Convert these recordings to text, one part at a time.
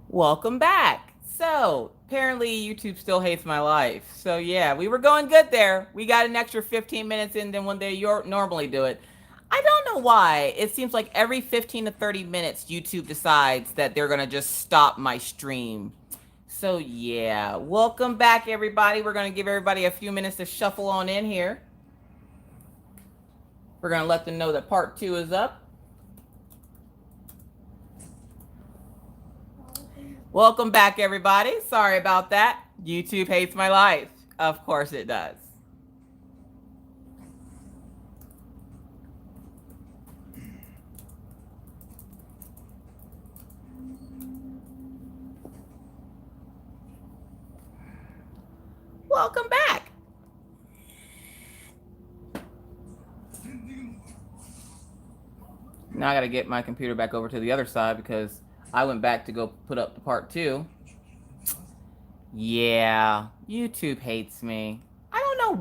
Welcome back. So, apparently YouTube still hates my life. So, yeah, we were going good there. We got an extra 15 minutes in than when they normally do it. I don't know why. It seems like every 15 to 30 minutes, YouTube decides that they're going to just stop my stream. So, yeah, welcome back, everybody. We're going to give everybody a few minutes to shuffle on in here. We're going to let them know that part 2 is up. Welcome back, everybody. Sorry about that. YouTube hates my life. Of course it does. Welcome back. Now I got to get my computer back over to the other side because I went back to go put up the part 2. Yeah, YouTube hates me. I don't know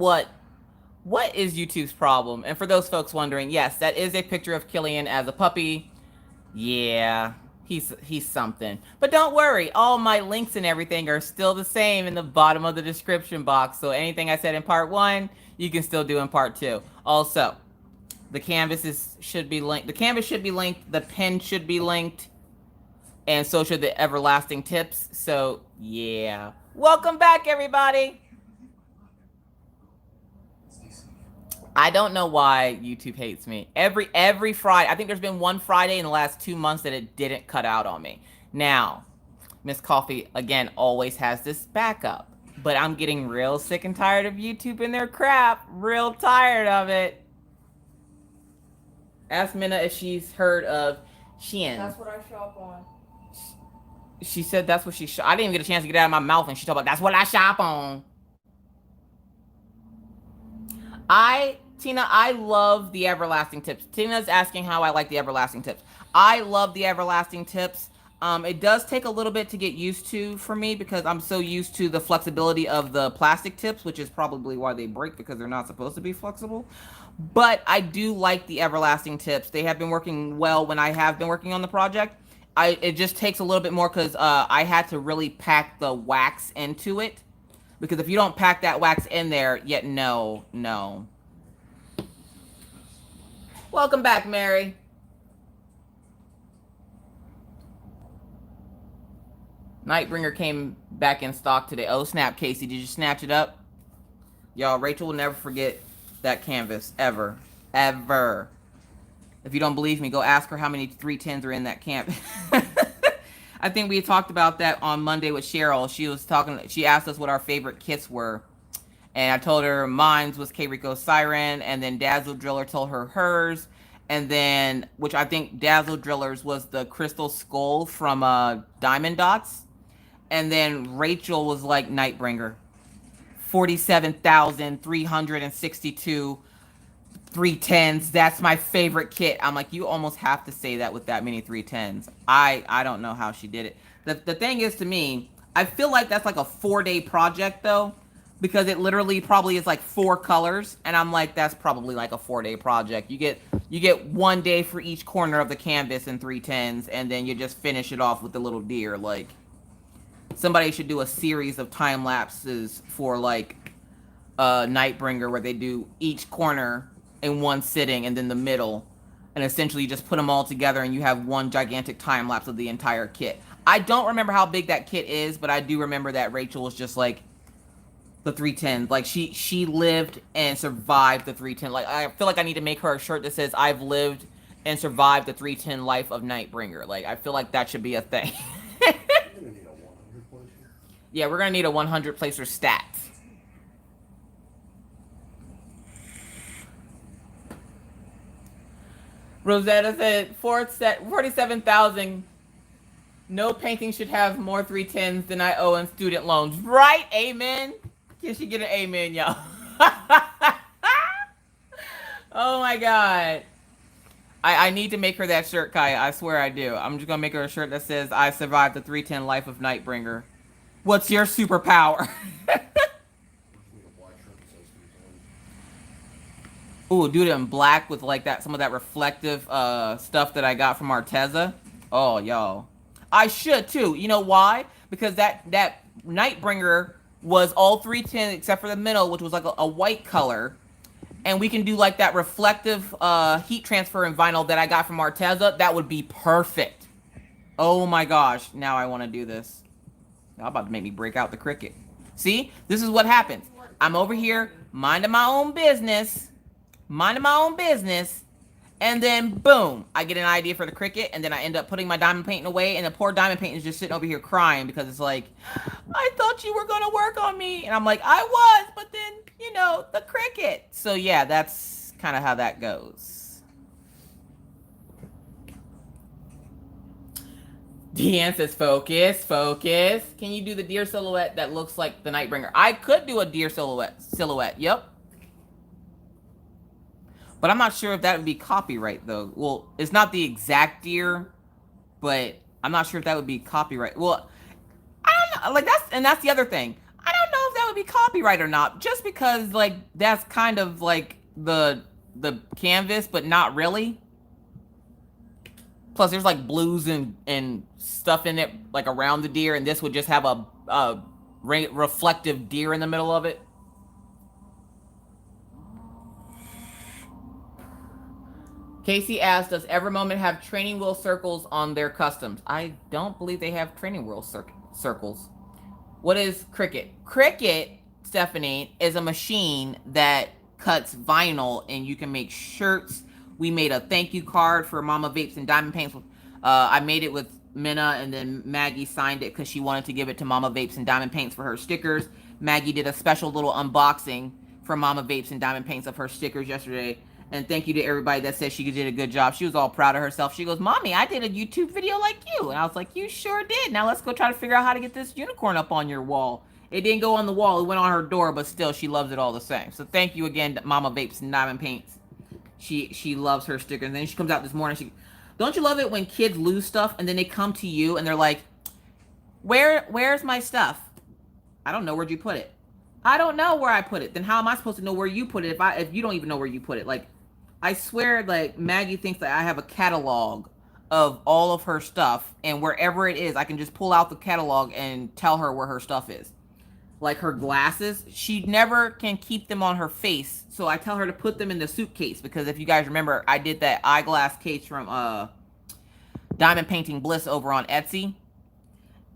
what is YouTube's problem. And for those folks wondering, yes, that is a picture of Killian as a puppy. Yeah, he's something. But don't worry, all my links and everything are still the same in the bottom of the description box. So anything I said in part 1, you can still do in part 2. Also, the canvases should be linked. The canvas should be linked. The pen should be linked. And so should the everlasting tips. So, yeah. Welcome back, everybody. I don't know why YouTube hates me. Every Friday, I think there's been one Friday in the last 2 months that it didn't cut out on me. Now, Miss Coffee, again, always has this backup. But I'm getting real sick and tired of YouTube and their crap. Real tired of it. Ask Minna if she's heard of Shein. That's what I shop on. She said that's what she shop. I didn't even get a chance to get it out of my mouth, and she talked about that's what I shop on. Tina, I love the everlasting tips. Tina's asking how I like the everlasting tips. I love the everlasting tips. It does take a little bit to get used to for me because I'm so used to the flexibility of the plastic tips, which is probably why they break because they're not supposed to be flexible. But I do like the everlasting tips. They have been working well when I have been working on the project. It just takes a little bit more because I had to really pack the wax into it. Because if you don't pack that wax in there, yet no. Welcome back, Mary. Nightbringer came back in stock today. Oh, snap, Casey. Did you snatch it up? Y'all, Rachel will never forget that canvas. Ever. Ever. If you don't believe me, go ask her how many 310s are in that canvas. I think we talked about that on Monday with Cheryl. She asked us what our favorite kits were. And I told her mine was K Rico Siren, and then Dazzle Driller told her hers. And then, which I think Dazzle Drillers was the Crystal Skull from Diamond Dots. And then Rachel was like Nightbringer. 47,362 310s. That's my favorite kit. I'm like, you almost have to say that with that many 310s. I don't know how she did it. The thing is, to me, I feel like that's like a 4-day project though, because it literally probably is like 4 colors, and I'm like, that's probably like a 4-day project. You get 1 day for each corner of the canvas in 310s, and then you just finish it off with the little deer. Like, somebody should do a series of time lapses for like Nightbringer where they do each corner in one sitting and then the middle, and essentially just put them all together and you have one gigantic time lapse of the entire kit. I don't remember how big that kit is, but I do remember that Rachel was just like the 310. Like she lived and survived the 310. Like, I feel like I need to make her a shirt that says I've lived and survived the 310 life of Nightbringer. Like, I feel like that should be a thing. Yeah, we're gonna need a 100 placer stats. Rosetta said 47,000. No painting should have more 310s than I owe in student loans. Right? Amen. Can she get an amen, y'all? Oh my god. I need to make her that shirt, Kaya. I swear I do. I'm just gonna make her a shirt that says I survived the 310 life of Nightbringer. What's your superpower? Ooh, do it in black with like that, some of that reflective stuff that I got from Arteza. Oh, y'all. I should too. You know why? Because that Nightbringer was all 310 except for the middle, which was like a white color. And we can do like that reflective heat transfer in vinyl that I got from Arteza. That would be perfect. Oh my gosh. Now I want to do this. Y'all about to make me break out the Cricut. See? This is what happens. I'm over here minding my own business. Minding my own business. And then, boom, I get an idea for the Cricut, and then I end up putting my diamond painting away, and the poor diamond painting is just sitting over here crying because it's like, I thought you were going to work on me. And I'm like, I was, but then, you know, the Cricut. So, yeah, that's kind of how that goes. Deanne says, focus, focus. Can you do the deer silhouette that looks like the Nightbringer? I could do a deer silhouette. Yep. But I'm not sure if that would be copyright, though. Well, it's not the exact deer, but I'm not sure if that would be copyright. Well, I don't know. Like, that's the other thing. I don't know if that would be copyright or not, just because, like, that's kind of like the canvas, but not really. Plus, there's like blues and stuff in it, like around the deer, and this would just have a reflective deer in the middle of it. Casey asked, does Every Moment have training wheel circles on their customs? I don't believe they have training wheel circles. What is Cricut? Cricut, Stephanie, is a machine that cuts vinyl, and you can make shirts. We made a thank you card for Mama Vapes and Diamond Paints. I made it with Minna, and then Maggie signed it because she wanted to give it to Mama Vapes and Diamond Paints for her stickers. Maggie did a special little unboxing for Mama Vapes and Diamond Paints of her stickers yesterday. And thank you to everybody that said she did a good job. She was all proud of herself. She goes, Mommy, I did a YouTube video like you. And I was like, you sure did. Now let's go try to figure out how to get this unicorn up on your wall. It didn't go on the wall. It went on her door, but still, she loves it all the same. So thank you again, Mama Vapes and Diamond Paints. She loves her stickers. And then she comes out this morning. Don't you love it when kids lose stuff and then they come to you and they're like, where's my stuff? I don't know. Where'd you put it? I don't know where I put it. Then how am I supposed to know where you put it if you don't even know where you put it? Like, I swear, like, Maggie thinks that I have a catalog of all of her stuff, and wherever it is, I can just pull out the catalog and tell her where her stuff is. Like her glasses, she never can keep them on her face, so I tell her to put them in the suitcase, because if you guys remember, I did that eyeglass case from Diamond Painting Bliss over on Etsy,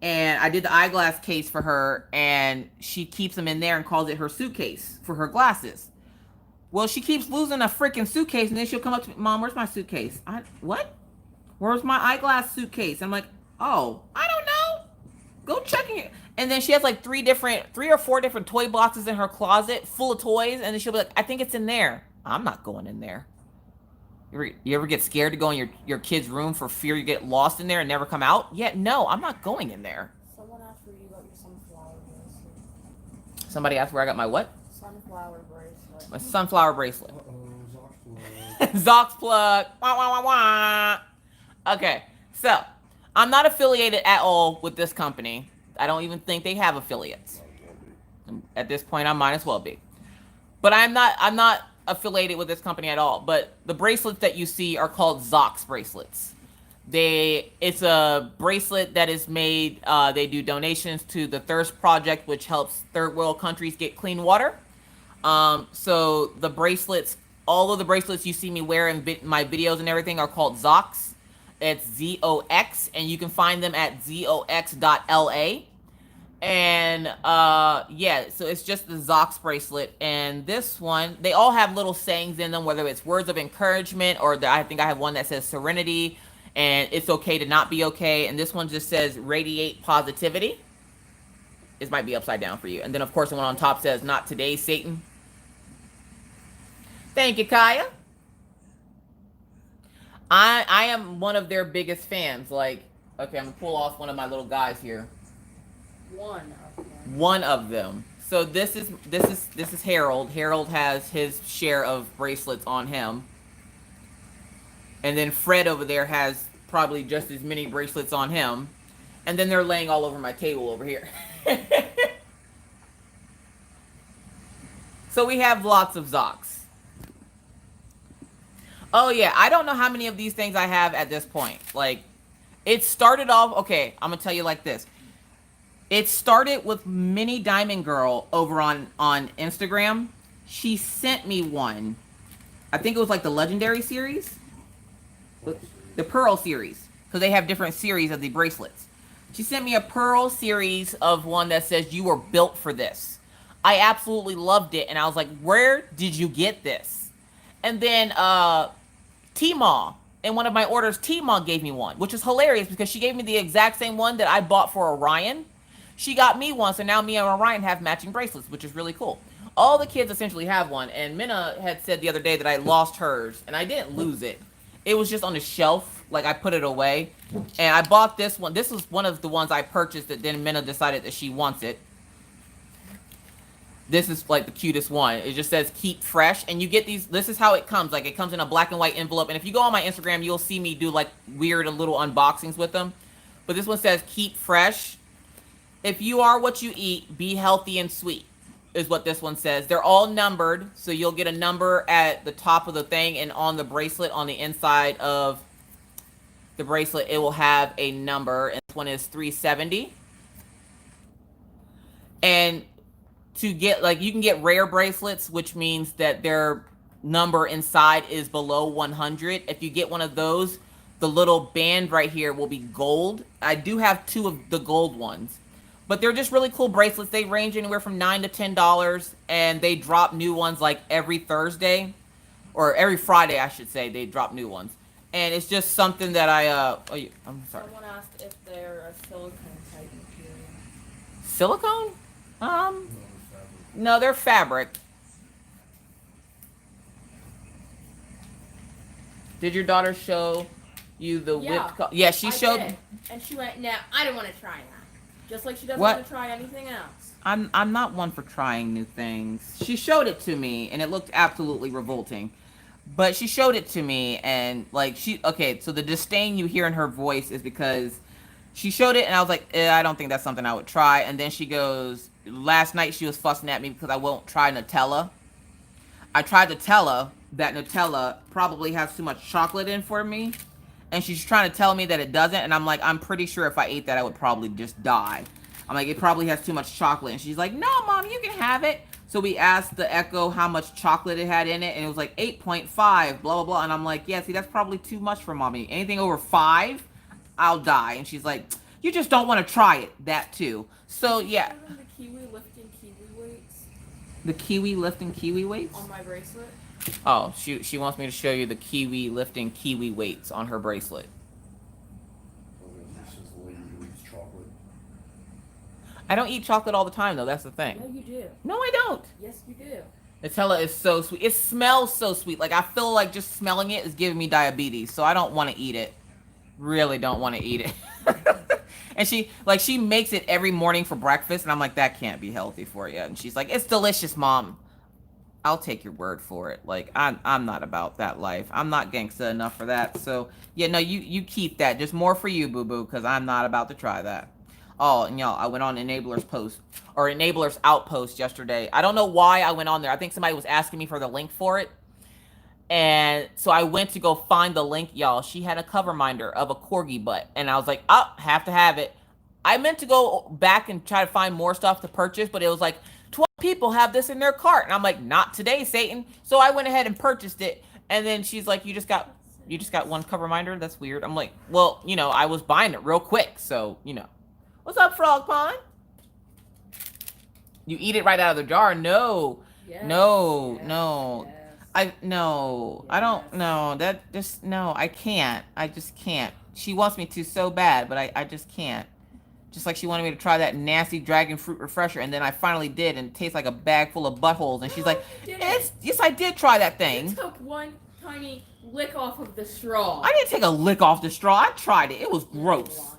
and I did the eyeglass case for her, and she keeps them in there and calls it her suitcase for her glasses. Well, she keeps losing a freaking suitcase, and then she'll come up to me, Mom, where's my suitcase? What? Where's my eyeglass suitcase? I'm like, oh, I don't know. Go check it. And then she has like 3 or 4 different toy boxes in her closet full of toys, and then she'll be like, I think it's in there. I'm not going in there. You ever get scared to go in your kid's room for fear you get lost in there and never come out? Yeah, no, I'm not going in there. Someone asked where you got your sunflower bracelet. Somebody asked where I got my what? Sunflower bracelet. My sunflower bracelet. Zox Zox plug. Wah, wah, wah, wah. Okay, so I'm not affiliated at all with this company. I don't even think they have affiliates. At this point, I might as well be. But I'm not affiliated with this company at all. But the bracelets that you see are called Zox bracelets. It's a bracelet that is made. They do donations to the Thirst Project, which helps third world countries get clean water. So the bracelets, all of the bracelets you see me wear in my videos and everything are called Zox. It's ZOX, and you can find them at zox.la. And yeah, so it's just the Zox bracelet. And this one, they all have little sayings in them, whether it's words of encouragement or I think I have one that says serenity and it's okay to not be okay. And this one just says radiate positivity. This might be upside down for you. And then of course the one on top says not today, Satan. Thank you, Kaya. I am one of their biggest fans. Like, okay, I'm gonna pull off one of my little guys here. One of them. So this is Harold. Harold has his share of bracelets on him. And then Fred over there has probably just as many bracelets on him. And then they're laying all over my table over here. So we have lots of Zox. Oh yeah, I don't know how many of these things I have at this point. Like, It started off, okay, I'm gonna tell you like this. It started with Mini Diamond Girl over on Instagram. She sent me one. I think it was like the Legendary series, the Pearl series, because they have different series of the bracelets. She sent me a Pearl series of one that says you were built for this. I absolutely loved it, and I was like, where did you get this? And then Tmall, in one of my orders, Tmall gave me one, which is hilarious because she gave me the exact same one that I bought for Orion. She got me one, so now me and Orion have matching bracelets, which is really cool. All the kids essentially have one, and Minna had said the other day that I lost hers, and I didn't lose it. It was just on the shelf, like I put it away, and I bought this one. This was one of the ones I purchased that then Minna decided that she wants it. This is like the cutest one. It just says keep fresh, and you get these. This is how it comes. Like it comes in a black and white envelope, and if you go on my Instagram, you'll see me do like weird little unboxings with them. But this one says keep fresh. If you are what you eat, be healthy and sweet, is what this one says. They're all numbered, so you'll get a number at the top of the thing, and on the bracelet, on the inside of the bracelet, it will have a number, and this one is 370. And to get, like, you can get rare bracelets, which means that their number inside is below 100. If you get one of those, the little band right here will be gold. I do have two of the gold ones, but they're just really cool bracelets. They range anywhere from $9 to $10, and they drop new ones like every Thursday, or every Friday, I should say. They drop new ones, and it's just something that I'm sorry. Someone asked if they're a silicone type material. Silicone? No, fabric. No, they're fabric. Did your daughter show you the whipped? Yeah, she showed. Did. And she went, "No, I don't want to try that." Just like she doesn't What? want to try anything else. I'm not one for trying new things. She showed it to me, and it looked absolutely revolting. But she showed it to me, and like okay, so the disdain you hear in her voice is because she showed it, and I was like, I don't think that's something I would try. And then she goes, last night she was fussing at me because I won't try Nutella. I tried to tell her that Nutella probably has too much chocolate in for me, and she's trying to tell me that it doesn't, and I'm like, I'm pretty sure if I ate that, I would probably just die. I'm like, it probably has too much chocolate, and she's like, no, Mom, you can have it. So we asked the Echo how much chocolate it had in it, and it was like 8.5, blah, blah, blah, and I'm like, yeah, see, that's probably too much for Mommy. Anything over 5, I'll die. And she's like, you just don't want to try it. That too. So, yeah. The kiwi lifting kiwi weights The kiwi lifting kiwi weights? on my bracelet. Oh, she wants me to show you the kiwi lifting kiwi weights on her bracelet. This is the lady who eats chocolate. I don't eat chocolate all the time, though. That's the thing. No, you do. No, I don't. Yes, you do. Nutella is so sweet. It smells so sweet. Like, I feel like just smelling it is giving me diabetes, so I don't want to eat it. Really don't want to eat it. And she makes it every morning for breakfast, and I'm like, that can't be healthy for you. And she's like, it's delicious, Mom. I'll take your word for it. Like, I'm not about that life. I'm not gangsta enough for that. So, yeah, no, you keep that. Just more for you, boo-boo, because I'm not about to try that. Oh, and y'all, I went on Enabler's post, or Enabler's Outpost yesterday. I don't know why I went on there. I think somebody was asking me for the link for it. And so I went to go find the link, y'all. She had a cover minder of a corgi butt. And I was like, oh, have to have it. I meant to go back and try to find more stuff to purchase, but it was like, 12 people have this in their cart. And I'm like, not today, Satan. So I went ahead and purchased it. And then she's like, you just got one cover minder? That's weird. I'm like, well, you know, I was buying it real quick. So, you know. What's up, Frog Pond? You eat it right out of the jar? No. Yes, No, yes, no. yes. I don't know. That just, no, I can't. I just can't. She wants me to so bad, but I just can't. Just like she wanted me to try that nasty dragon fruit refresher, and then I finally did, and it tastes like a bag full of buttholes. And she's like, yes, I did try that thing. You took one tiny lick off of the straw. I didn't take a lick off the straw. I tried it. It was gross.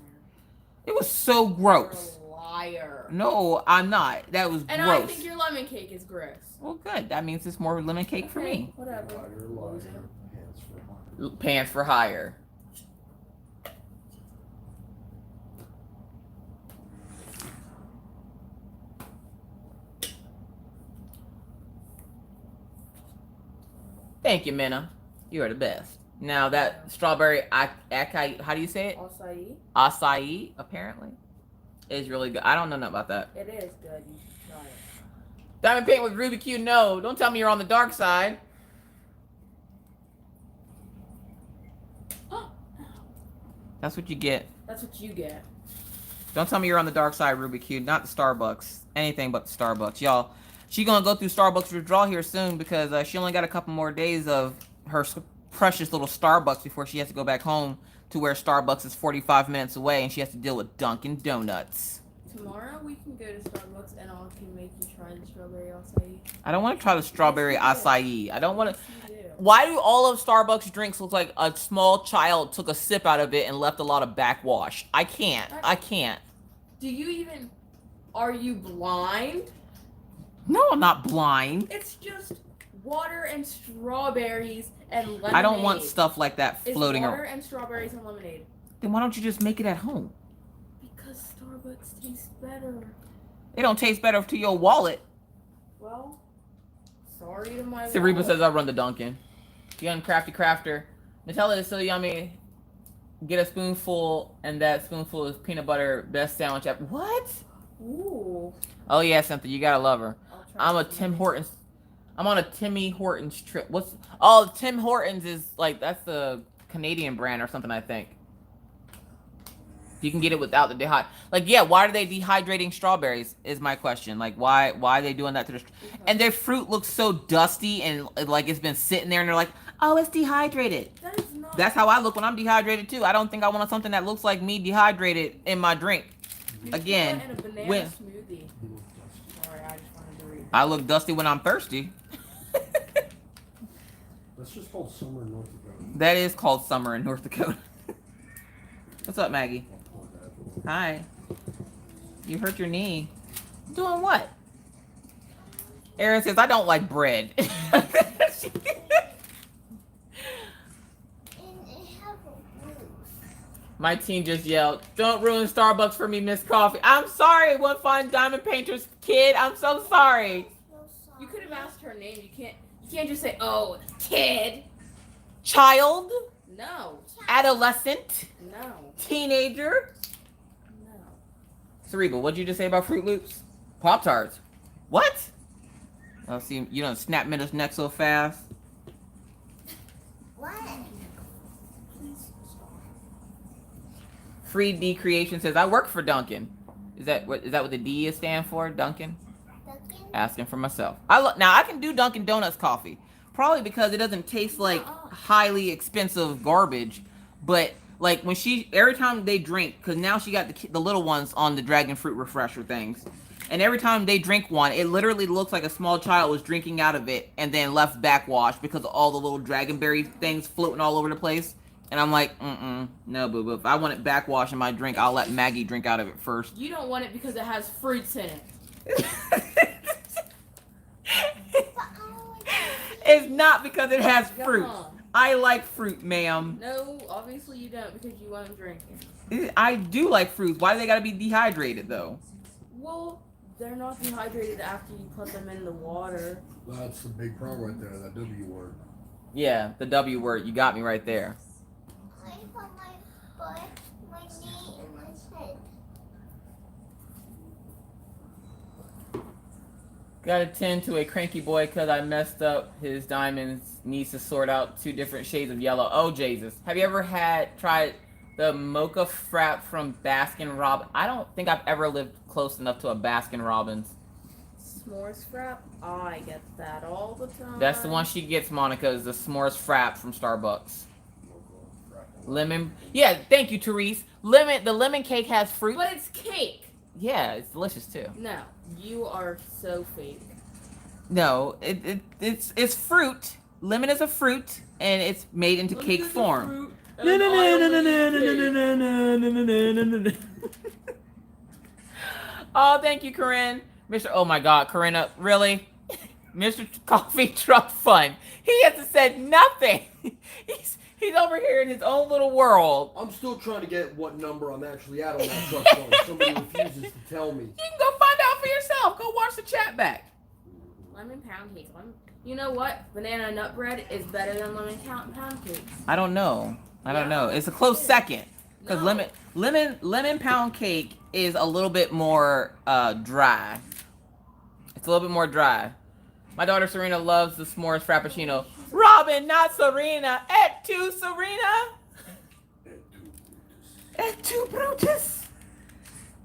It was so gross. You're a liar. No, I'm not. That was And gross. I think your lemon cake is gross. Well, good. That means it's more lemon cake for me. Whatever. Liar, hands for hire. Pants for hire. Thank you, Minna. You are the best. Now that strawberry acai, how do you say it? Acai. Acai, apparently, is really good. I don't know nothing about that. It is good. You should try it. Diamond paint with Ruby Q. No, don't tell me you're on the dark side. That's what you get. That's what you get. Don't tell me you're on the dark side, Ruby Q. Not the Starbucks. Anything but the Starbucks, y'all. She gonna go through Starbucks withdrawal here soon because she only got a couple more days of her precious little Starbucks before she has to go back home to where Starbucks is 45 minutes away and she has to deal with Dunkin' Donuts. Tomorrow we can go to Starbucks and I can make you try the strawberry acai. I don't want to try the strawberry Yes, you acai. I don't want to. Yes, you do. Why do all of Starbucks drinks look like a small child took a sip out of it and left a lot of backwash? I can't. I can't. Do you even... Are you blind? No, I'm not blind. It's just water and strawberries and lemonade. I don't want stuff like that floating It's water around. and strawberries and lemonade. Then why don't you just make it at home? Because Starbucks tastes better. It don't taste better to your wallet. Well, sorry to my Sariba wallet. says I run the Dunkin'. Young crafty crafter. Nutella is so yummy. Get a spoonful, and that spoonful is peanut butter. Best sandwich ever. What? Ooh. Oh yeah, Cynthia, you gotta love her. I'll try I'm a some. Tim Hortons. I'm on a Timmy Hortons trip. What's? Oh, Tim Hortons is like that's the Canadian brand or something, I think. You can get it without the dehydrate. Like, yeah, why are they dehydrating strawberries? Is my question. Like, why are they doing that to the? And their fruit looks so dusty and like it's been sitting there, and they're like, oh, it's dehydrated. That is not. That's how I look when I'm dehydrated too. I don't think I want something that looks like me dehydrated in my drink. You Again, put it in a banana when- smoothie. Sorry, I just wanted to read. I look dusty when I'm thirsty. That's just called summer in North Dakota. That is called summer in North Dakota. What's up, Maggie? I'll pour that. Hi. You hurt your knee. Doing what? Erin says, I don't like bread. My team just yelled, don't ruin Starbucks for me, Miss Coffee. I'm sorry, One Fine Diamond Painter's kid. I'm so sorry. You could have asked her name. You can't just say, "Oh, kid." Child, No. adolescent, No. teenager. No. Cerebral, what'd you just say about Fruit Loops? Pop-Tarts. What? Oh, see, you don't snap Minna's neck so fast. What? Please stop. Free D Creation says, I work for Dunkin'. Is that what the D is stand for? Dunkin'? Dunkin'? Asking for myself. Now I can do Dunkin' Donuts coffee. Probably because it doesn't taste like highly expensive garbage. But like when every time they drink, because now she got the little ones on the dragon fruit refresher things. And every time they drink one, it literally looks like a small child was drinking out of it and then left backwash because of all the little dragonberry things floating all over the place. And I'm like, no, boo-boo. If I want it backwash in my drink, I'll let Maggie drink out of it first. You don't want it because it has fruits in it. It's not because it has Come fruit. on. I like fruit, ma'am. No, obviously you don't because you want them drinking. I do like fruits. Why do they gotta be dehydrated, though? Well, they're not dehydrated after you put them in the water. That's the big problem right there, that W word. Yeah, the W word. You got me right there. I put my butt, my knee, and my head. Gotta tend to a cranky boy because I messed up his diamonds. Needs to sort out 2 different shades of yellow. Oh, Jesus. Have you ever tried the mocha frap from Baskin Robbins? I don't think I've ever lived close enough to a Baskin Robbins. S'mores frap? I get that all the time. That's the one she gets, Monica, is the s'mores frap from Starbucks. Lemon. Yeah, thank you, Therese. The lemon cake has fruit. But it's cake. Yeah, it's delicious too. No, you are so fake. No, it's fruit. Lemon is a fruit, and it's made into cake form. No. Oh, thank you, Corinne. Oh my God, Corinna, really? Mr. Coffee Truck Fun. He hasn't said nothing. He's over here in his own little world. I'm still trying to get what number I'm actually at on that truck phone. Somebody refuses to tell me. You can go find out for yourself. Go watch the chat back. Lemon pound cake. You know what? Banana nut bread is better than lemon pound cakes. I don't know. I don't know. It's a close second. Because No. lemon pound cake is a little bit more dry. It's a little bit more dry. My daughter Serena loves the s'mores frappuccino. Robin, not Serena. Et tu, Serena? Et tu, Brutus?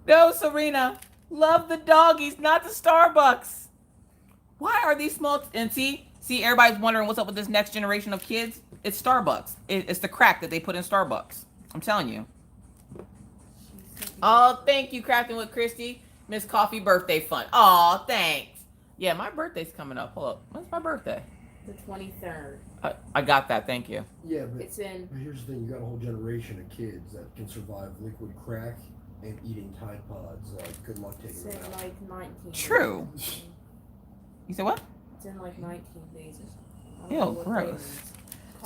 No, Serena. Love the doggies, not the Starbucks. Why are these small... And see, everybody's wondering what's up with this next generation of kids. It's Starbucks. It's the crack that they put in Starbucks. I'm telling you. Oh, thank you, Crafting with Christy. Miss Coffee birthday fun. Oh, thanks. Yeah, my birthday's coming up. Hold up. When's my birthday? The 23rd. I got that. Thank you. Yeah, but It's in. here's the thing: you got a whole generation of kids that can survive liquid crack and eating Tide Pods. Good luck taking It's them in out. like 19. True. You said what? It's in like 19 days. I don't Ew, know what day it gross. is.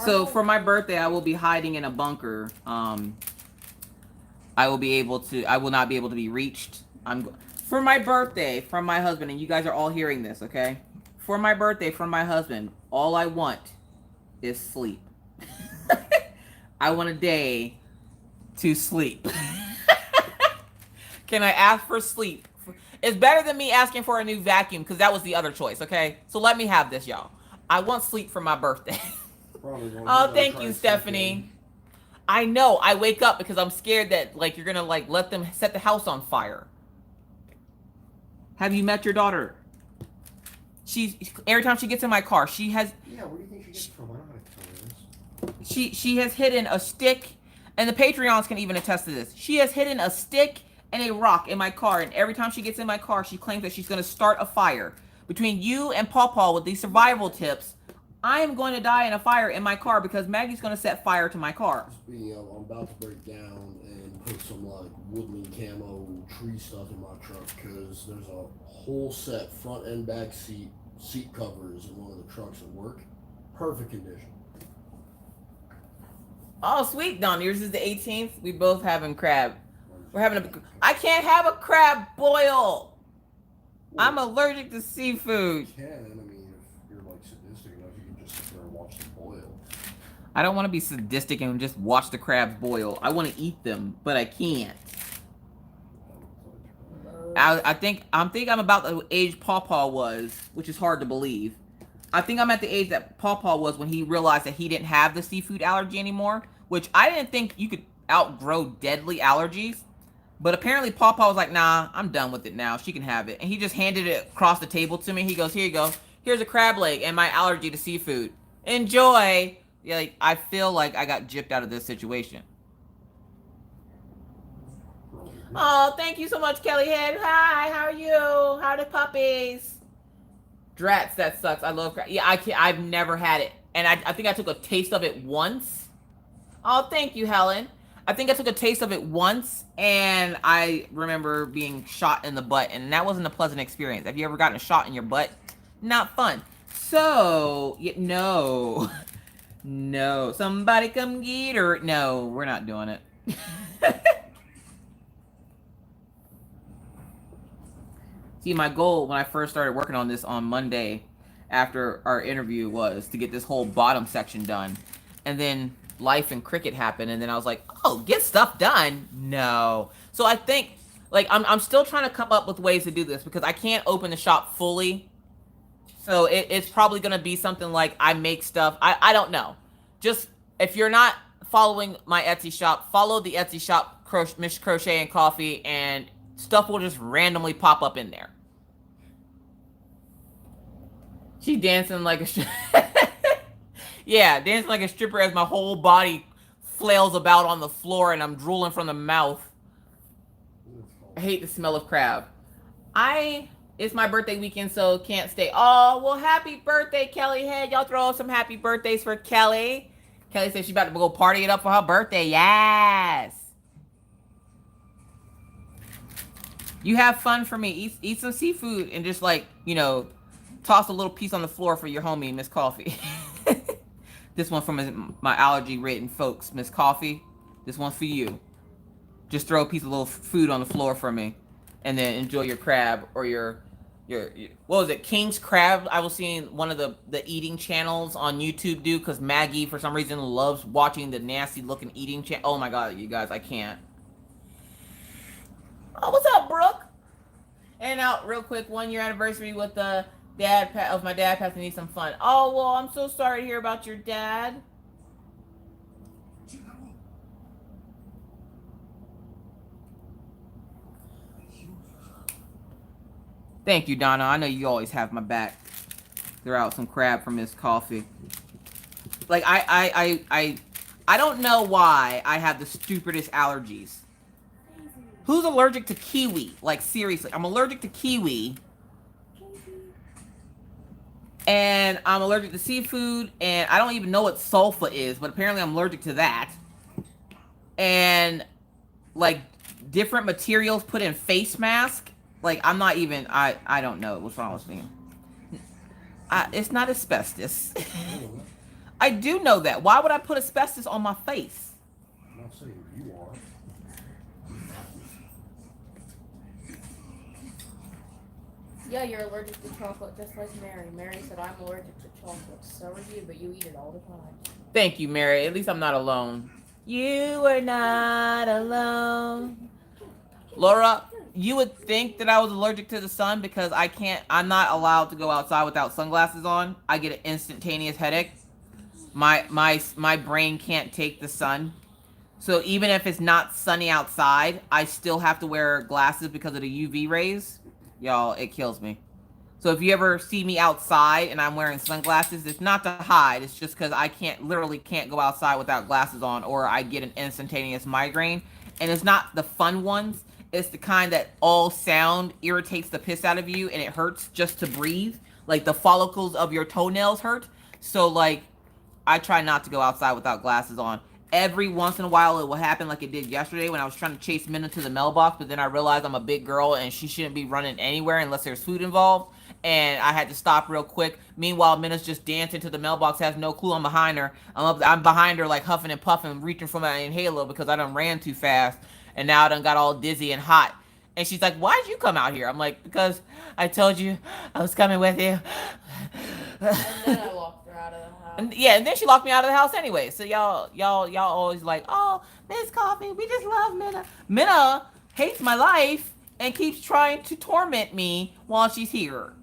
So for my birthday, I will be hiding in a bunker. I will not be able to be reached. For my birthday from my husband, and you guys are all hearing this, okay? For my birthday from my husband, all I want is sleep. I want a day to sleep. Can I ask for sleep? It's better than me asking for a new vacuum, because that was the other choice, okay? So let me have this, y'all. I want sleep for my birthday. Oh, thank you, Stephanie. I know. I wake up because I'm scared that you're gonna let them set the house on fire. Have you met your daughter? Every time she gets in my car, she has. Yeah, where do you think she gets it from? I don't know how to tell you this. She has hidden a stick, and the Patreons can even attest to this. She has hidden a stick and a rock in my car, and every time she gets in my car, she claims that she's gonna start a fire. Between you and Paw Paw with these survival tips, I am going to die in a fire in my car because Maggie's going to set fire to my car. Speaking of, I'm about to break down and put some woodland camo tree stuff in my truck because there's a whole set front and back seat covers in one of the trucks at work. Perfect condition. Oh, sweet, Don. Yours is the 18th. We both having crab. We're having I can't have a crab boil. I'm allergic to seafood. You can. I mean, if you're sadistic enough, you can just sit there and watch them boil. I don't want to be sadistic and just watch the crabs boil. I want to eat them, but I can't. I think I'm about the age Paw Paw was, which is hard to believe. I think I'm at the age that Paw Paw was when he realized that he didn't have the seafood allergy anymore, which I didn't think you could outgrow deadly allergies. But apparently Paw Paw was like, nah, I'm done with it now. She can have it. And he just handed it across the table to me. He goes, here you go. Here's a crab leg and my allergy to seafood. Enjoy. Yeah, I feel like I got gypped out of this situation. Oh, thank you so much, Kelly Head. Hi, how are you? How are the puppies? Drats, that sucks. I love crab. Yeah, I've never had it. And I think I took a taste of it once. Oh, thank you, Helen. I think I took a taste of it once, and I remember being shot in the butt, and that wasn't a pleasant experience. Have you ever gotten a shot in your butt? Not fun. So, no. No. Somebody come get her. No, we're not doing it. See, my goal when I first started working on this on Monday after our interview was to get this whole bottom section done. And then life and cricket happened, and then I was like, oh, get stuff done? No. So I think, I'm still trying to come up with ways to do this because I can't open the shop fully. So it's probably going to be something like I make stuff. I don't know. Just, if you're not following my Etsy shop, follow the Etsy shop, Miss Crochet and Coffee, and stuff will just randomly pop up in there. She dancing like a yeah, dancing like a stripper as my whole body flails about on the floor and I'm drooling from the mouth. I hate the smell of crab. It's my birthday weekend, so can't stay. Oh, well, happy birthday, Kelly Head. Y'all throw some happy birthdays for Kelly. Kelly said she's about to go party it up for her birthday. Yes. You have fun for me. Eat some seafood and just toss a little piece on the floor for your homie, Miss Coffee. This one from my allergy-ridden folks, Miss Coffee. This one's for you. Just throw a piece of little food on the floor for me, and then enjoy your crab or your what was it, King's Crab? I was seeing one of the eating channels on YouTube do, because Maggie for some reason loves watching the nasty looking eating oh my god, you guys, I can't. Oh, what's up, Brooke? And out real quick, 1 year anniversary with the dad of my dad passing. Need some fun. Oh well, I'm so sorry to hear about your dad. Thank you, Donna. I know you always have my back. Throw out some crab from this coffee. Like I don't know why I have the stupidest allergies. Who's allergic to kiwi? Like seriously, I'm allergic to kiwi. And I'm allergic to seafood, and I don't even know what sulfa is, but apparently I'm allergic to that. And like different materials put in face mask. Like I'm not even, I don't know what's wrong with me. It's not asbestos. I do know that. Why would I put asbestos on my face? I'm not saying you are. Yeah, you're allergic to chocolate, just like Mary. Mary said, I'm allergic to chocolate. So are you, but you eat it all the time. Thank you, Mary. At least I'm not alone. You are not alone. Laura, you would think that I was allergic to the sun because I'm not allowed to go outside without sunglasses on. I get an instantaneous headache. My brain can't take the sun. So even if it's not sunny outside, I still have to wear glasses because of the UV rays. Y'all, it kills me. So if you ever see me outside and I'm wearing sunglasses, it's not to hide. It's just because I literally can't go outside without glasses on, or I get an instantaneous migraine. And it's not the fun ones. It's the kind that all sound irritates the piss out of you and it hurts just to breathe. Like the follicles of your toenails hurt. So like, I try not to go outside without glasses on. Every once in a while it will happen like it did yesterday when I was trying to chase Minna to the mailbox, but then I realized I'm a big girl and she shouldn't be running anywhere unless there's food involved. And I had to stop real quick. Meanwhile, Minna's just dancing to the mailbox, has no clue I'm behind her. I'm behind her like huffing and puffing, reaching for my inhaler because I done ran too fast. And now I done got all dizzy and hot. And she's like, why'd you come out here? I'm like, because I told you I was coming with you. And then I locked her out of the house. And then she locked me out of the house anyway. So y'all always like, oh, Miss Coffee, we just love Minna. Minna hates my life and keeps trying to torment me while she's here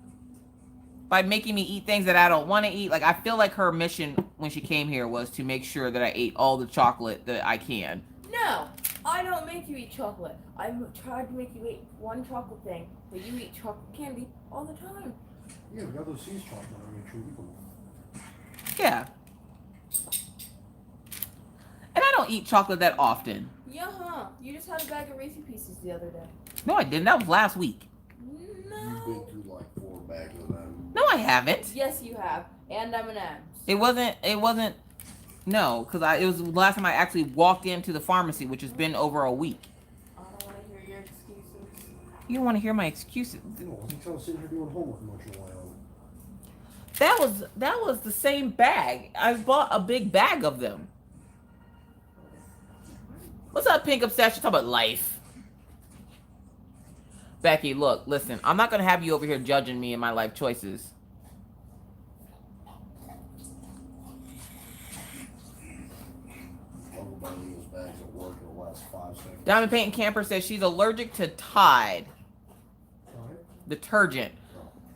by making me eat things that I don't want to eat. Like I feel like her mission when she came here was to make sure that I ate all the chocolate that I can. No, I don't make you eat chocolate. I tried to make you eat one chocolate thing, but you eat chocolate candy all the time. Yeah, we got those SHIZ chocolate. I mean, sure you can. Yeah. And I don't eat chocolate that often. Yeah, huh? You just had a bag of Reese Pieces the other day. No, I didn't. That was last week. You've No. been through like 4 bags of them. No, I haven't. Yes, you have. And M&M's. It wasn't. No, because it was the last time I actually walked into the pharmacy, which has been over a week. I don't want to hear your excuses. You don't want to hear my excuses. You know, I think I was sitting here doing homework much in a while. That was the same bag. I bought a big bag of them. What's up, Pink Obsession? Talk about life. Becky, look, listen. I'm not gonna have you over here judging me and my life choices. I'll go buy those bags at work in the last 5 seconds. Diamond Paint Camper says she's allergic to Tide Alright. detergent.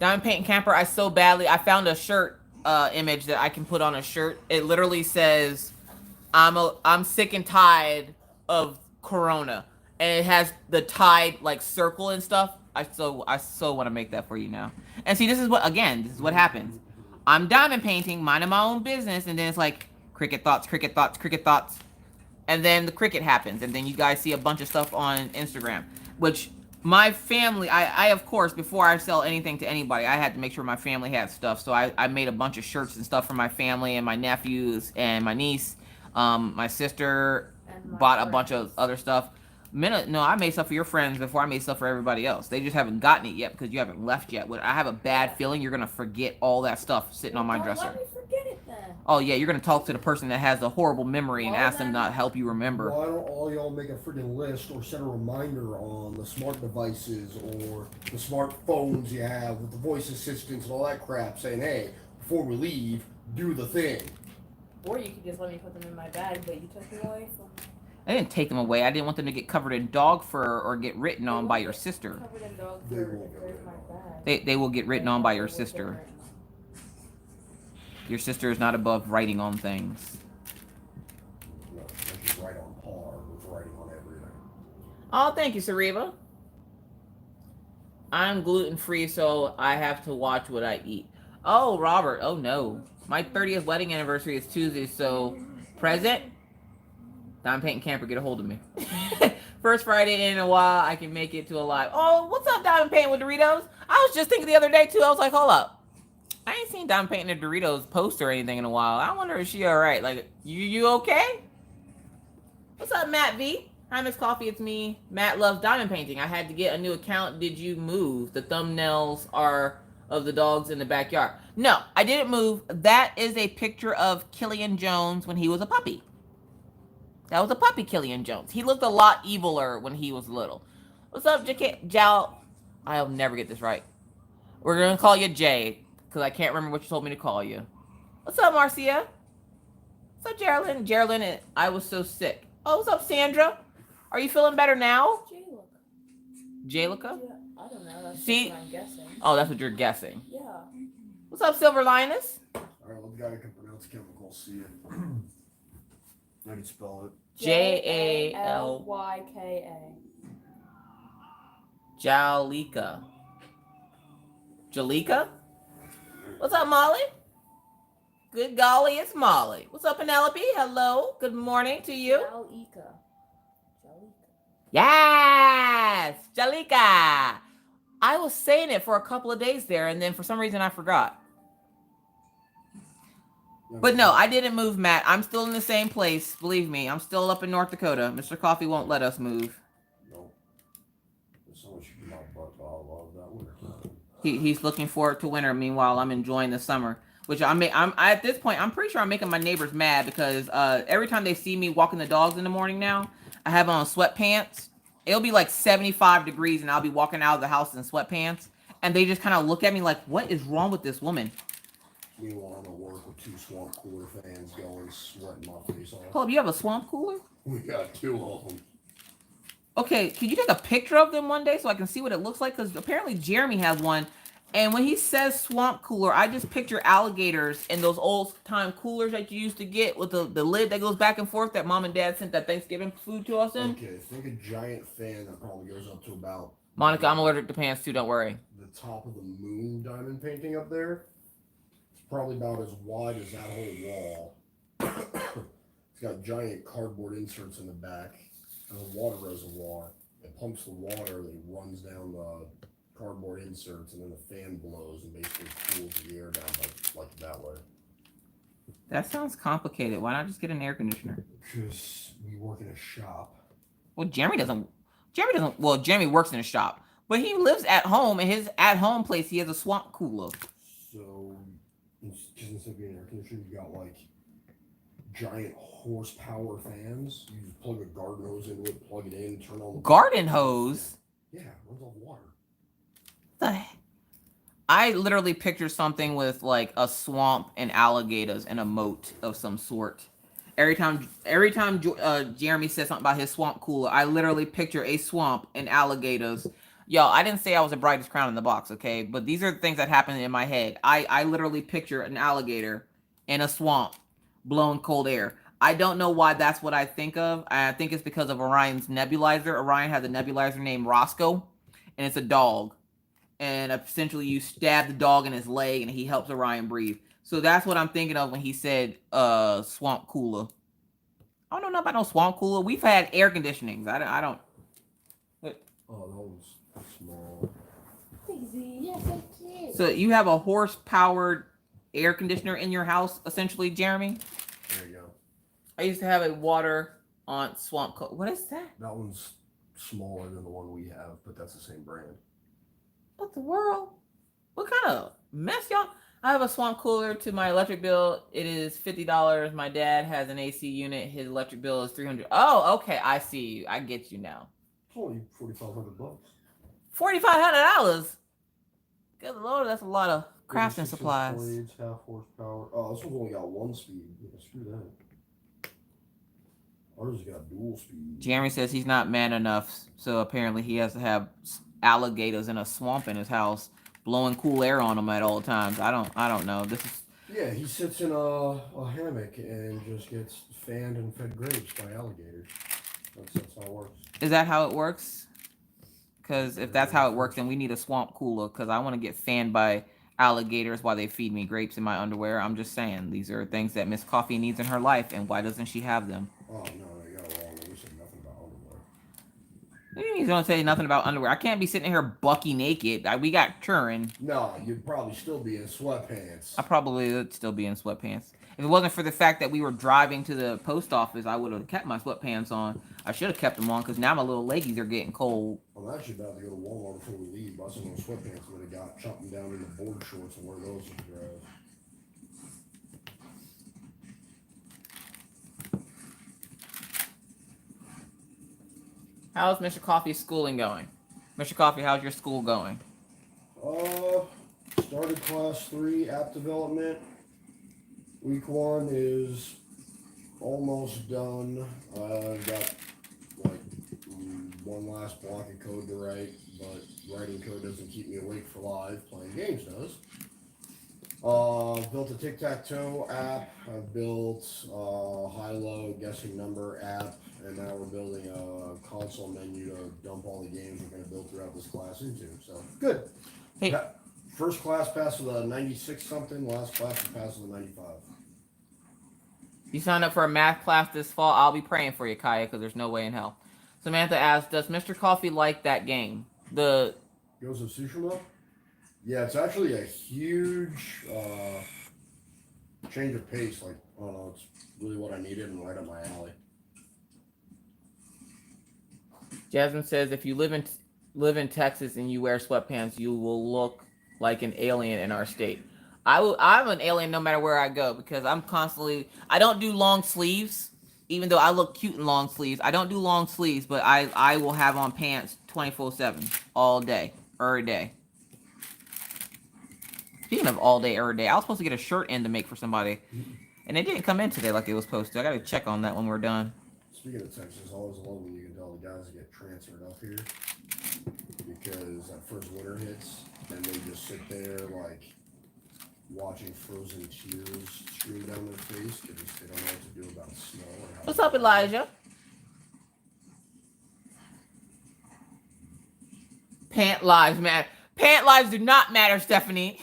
Diamond Paint Camper, I found a shirt image that I can put on a shirt. It literally says, I'm sick and tired of Corona. And it has the Tide like circle and stuff. I so want to make that for you now. And see, this is what happens. I'm diamond painting, minding my own business, and then it's like cricket thoughts, cricket thoughts, cricket thoughts. And then the cricket happens, and then you guys see a bunch of stuff on Instagram, which my family, I of course, before I sell anything to anybody, I had to make sure my family had stuff. So I made a bunch of shirts and stuff for my family and my nephews and my niece. My sister bought a bunch of other stuff. No, I made stuff for your friends before I made stuff for everybody else. They just haven't gotten it yet because you haven't left yet. I have a bad feeling you're going to forget all that stuff sitting on my dresser. Let me forget it then. Oh yeah, you're gonna talk to the person that has a horrible memory and Well, ask them then- not help you remember. Why don't all y'all make a freaking list or set a reminder on the smart devices or the smartphones you have with the voice assistants and all that crap saying, hey, before we leave, do the thing. Or you could just let me put them in my bag, but you took them away from me. I didn't take them away. I didn't want them to get covered in dog fur or get written on by your sister. Covered in dog They fur. won't get Where's rid my of bag? They will get written on by your They will get sister. written. Your sister is not above writing on things. No, she's right on par with writing on everything. Oh, thank you, Sareva. I'm gluten-free, so I have to watch what I eat. Oh, Robert. Oh, no. My 30th wedding anniversary is Tuesday, so present? Diamond Painting Camper, get a hold of me. First Friday in a while, I can make it to a live. Oh, what's up, Diamond Painting with Doritos? I was just thinking the other day, too. I was like, hold up. I ain't seen Diamond Painting the Doritos post or anything in a while. I wonder if she all right. Like, you okay? What's up, Matt V? Hi, Miss Coffee. It's me. Matt loves diamond painting. I had to get a new account. Did you move? The thumbnails are of the dogs in the backyard. No, I didn't move. That is a picture of Killian Jones when he was a puppy. That was a puppy, Killian Jones. He looked a lot eviler when he was little. What's up, Jal? I'll never get this right. We're going to call you Jay, because I can't remember what you told me to call you. What's up, Marcia? What's up, Geraldine? Geraldine, I was so sick. Oh, what's up, Sandra? Are you feeling better now? Jalica? Yeah, I don't know. That's See? just what I'm guessing. Oh, that's what you're guessing. Yeah. What's up, Silver Linus? Alright, what guy can pronounce chemical? See it. I can spell it. Jallyka. Jalika. Jalika? What's up, Molly? Good golly, it's Molly. What's up, Penelope? Hello. Good morning to you. Jalika. Yes! Jalika! I was saying it for a couple of days there, and then for some reason I forgot. But no, I didn't move, Matt. I'm still in the same place. Believe me, I'm still up in North Dakota. Mr. Coffee won't let us move. No. There's so much you can but I love that winter time. He's looking forward to winter. Meanwhile, I'm enjoying the summer. Which I'm at this point, I'm pretty sure I'm making my neighbors mad because every time they see me walking the dogs in the morning now, I have on sweatpants. It'll be like 75 degrees and I'll be walking out of the house in sweatpants. And they just kind of look at me like, what is wrong with this woman? Meanwhile, I'm at work with 2 swamp cooler fans going, sweating my face off. Hold up, you have a swamp cooler? We got 2 of them. Okay, can you take a picture of them one day so I can see what it looks like? Because apparently Jeremy has one. And when he says swamp cooler, I just picture alligators in those old-time coolers that you used to get with the lid that goes back and forth that Mom and Dad sent that Thanksgiving food to us in. Okay, think a giant fan that probably goes up to about... Monica, I'm allergic to pants too, don't worry. The top of the moon diamond painting up there. It's probably about as wide as that whole wall. It's got giant cardboard inserts in the back and a water reservoir. It pumps the water that runs down the cardboard inserts, and then the fan blows and basically cools the air down like that way. That sounds complicated. Why not just get an air conditioner? Because we work in a shop. Well, Jeremy works in a shop, but he lives at home. In his at-home place, he has a swamp cooler. So, instead of being an air conditioner, you got like giant horsepower fans. You just plug a garden hose into it, plug it in, turn on the Garden hose? Yeah, it runs off water. I literally picture something with like a swamp and alligators and a moat of some sort. Every time Jeremy says something about his swamp cooler, I literally picture a swamp and alligators. Yo, I didn't say I was the brightest crown in the box, okay? But these are the things that happen in my head. I literally picture an alligator in a swamp blowing cold air. I don't know why that's what I think of. I think it's because of Orion's nebulizer. Orion has a nebulizer named Roscoe, and it's a dog. And essentially you stab the dog in his leg and he helps Orion breathe. So that's what I'm thinking of when he said swamp cooler. I don't know about no swamp cooler. We've had air conditionings. I don't. What? Oh, that was small. Yes, I did. So you have a horse-powered air conditioner in your house, essentially, Jeremy? There you go. I used to have a water on swamp cooler. What is that? That one's smaller than the one we have, but that's the same brand. What the world? What kind of mess, y'all? I have a swamp cooler to my electric bill. It is $50. My dad has an AC unit. His electric bill is $300. Oh, okay. I see you. I get you now. It's only $4,500. $4,500. Good Lord, that's a lot of crafting 36 supplies. blades, half horsepower. Oh, this one's only got 1 speed. Yeah, screw that. Ours has got dual speed. Jeremy says he's not man enough, so apparently he has to have alligators in a swamp in his house, blowing cool air on him at all times. I don't know. This is. Yeah, he sits in a hammock and just gets fanned and fed grapes by alligators. That's how it works. Is that how it works? Because if that's how it works, then we need a swamp cooler. Because I want to get fanned by alligators while they feed me grapes in my underwear. I'm just saying, these are things that Miss Coffee needs in her life, and why doesn't she have them? Oh no, you got it wrong. We said nothing about underwear. What do you mean you don't say nothing about underwear? I can't be sitting here bucky naked. We got churn. No, you'd probably still be in sweatpants. I probably would still be in sweatpants. If it wasn't for the fact that we were driving to the post office, I would have kept my sweatpants on. I should have kept them on because now my little leggies are getting cold. I'm actually about to go to Walmart before we leave. Buy some of those sweatpants that I got, chop them down into board shorts and wear those with the drive. How's Mr. Coffee's schooling going? Mr. Coffee, how's your school going? Started class 3 app development. Week 1 is almost done. I've got like one last block of code to write, but writing code doesn't keep me awake for live. Playing games does. Built a tic-tac-toe app. I've built a high-low guessing number app, and now we're building a console menu to dump all the games we're going to build throughout this class into. So good. Hey. First class passed with a 96 something. Last class passed with a 95. You signed up for a math class this fall. I'll be praying for you, Kaya, because there's no way in hell. Samantha asks, does Mr. Coffee like that game? The Ghost of Tsushima? Yeah, it's actually a huge change of pace. Like, I don't know, it's really what I needed and right up my alley. Jasmine says, if you live in Texas and you wear sweatpants, you will look like an alien in our state. I'm an alien no matter where I go because I'm constantly. I don't do long sleeves, even though I look cute in long sleeves. I don't do long sleeves, but I will have on pants 24/7 all day, every day. Speaking of all day, every day, I was supposed to get a shirt in to make for somebody, and it didn't come in today like it was supposed to. I got to check on that when we're done. Speaking of Texas, I always love when you can tell the guys that get transferred up here because that first winter hits and they just sit there like watching frozen tears stream down their face because they don't know what to do about snow. Or how What's up, Elijah? Pant lives matter. Pant lives do not matter, Stephanie.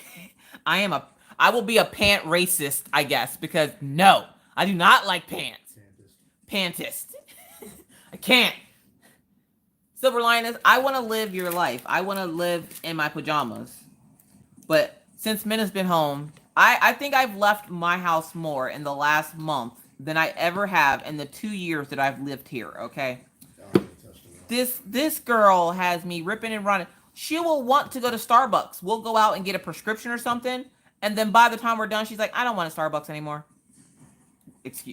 I will be a pant racist, I guess, because no, I do not like pants. Pantist. I can't. Silver Linus, I want to live your life. I want to live in my pajamas. But since Min has been home, I think I've left my house more in the last month than I ever have in the 2 years that I've lived here, okay? This girl has me ripping and running. She will want to go to Starbucks. We'll go out and get a prescription or something, and then by the time we're done, she's like, I don't want a Starbucks anymore.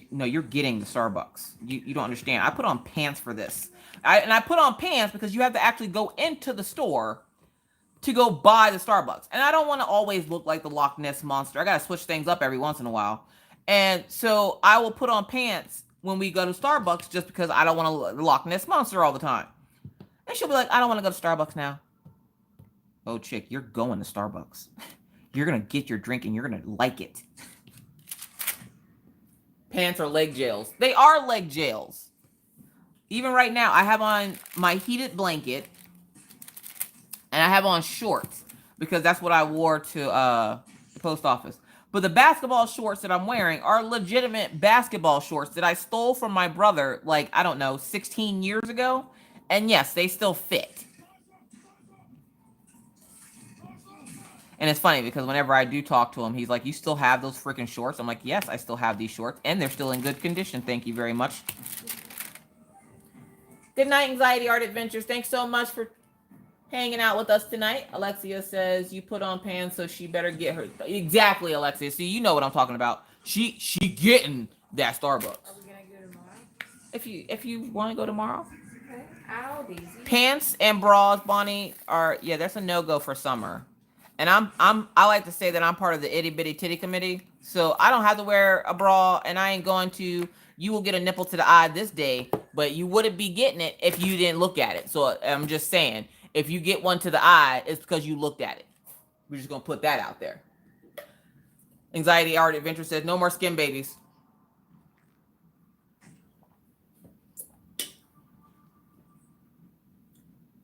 No, you're getting the Starbucks. You don't understand. I put on pants for this. I put on pants because you have to actually go into the store to go buy the Starbucks. And I don't want to always look like the Loch Ness Monster. I got to switch things up every once in a while. And so I will put on pants when we go to Starbucks just because I don't want to look the Loch Ness Monster all the time. And she'll be like, I don't want to go to Starbucks now. Oh, chick, you're going to Starbucks. You're going to get your drink and you're going to like it. Pants are leg jails. They are leg jails. Even right now, I have on my heated blanket and I have on shorts because that's what I wore to the post office. But the basketball shorts that I'm wearing are legitimate basketball shorts that I stole from my brother, like, I don't know, 16 years ago. And yes, they still fit. And it's funny because whenever I do talk to him, he's like, you still have those freaking shorts? I'm like, yes, I still have these shorts. And they're still in good condition. Thank you very much. Good night, Anxiety Art Adventures. Thanks so much for hanging out with us tonight. Alexia says you put on pants, so she better get her. Exactly, Alexia. See, you know what I'm talking about. She getting that Starbucks. Are we gonna go tomorrow? If you want to go tomorrow. Okay. Ow, Daisy. Pants and bras, Bonnie, are that's a no-go for summer. And I like to say that I'm part of the itty bitty titty committee, so I don't have to wear a bra, and I ain't going to. You will get a nipple to the eye this day, but you wouldn't be getting it if you didn't look at it. So I'm just saying, if you get one to the eye, it's because you looked at it. We're just gonna put that out there. Anxiety Art Adventure says no more skin babies.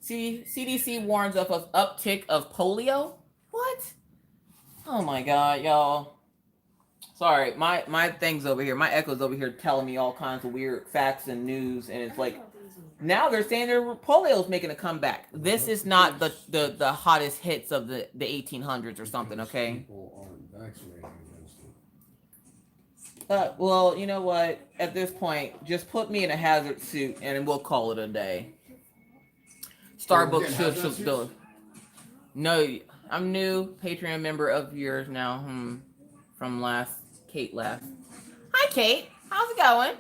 CDC warns of an uptick of polio. What? Oh my God, y'all. Sorry, my thing's over here. My echo's over here telling me all kinds of weird facts and news, and it's like now they're saying polio's making a comeback. This is not the hottest hits of the 1800s or something, okay? People aren't vaccinating against it. Well, you know what? At this point, just put me in a hazard suit, and we'll call it a day. Starbucks should. No, I'm new Patreon member of yours now. From Kate last. Hi, Kate. How's it going?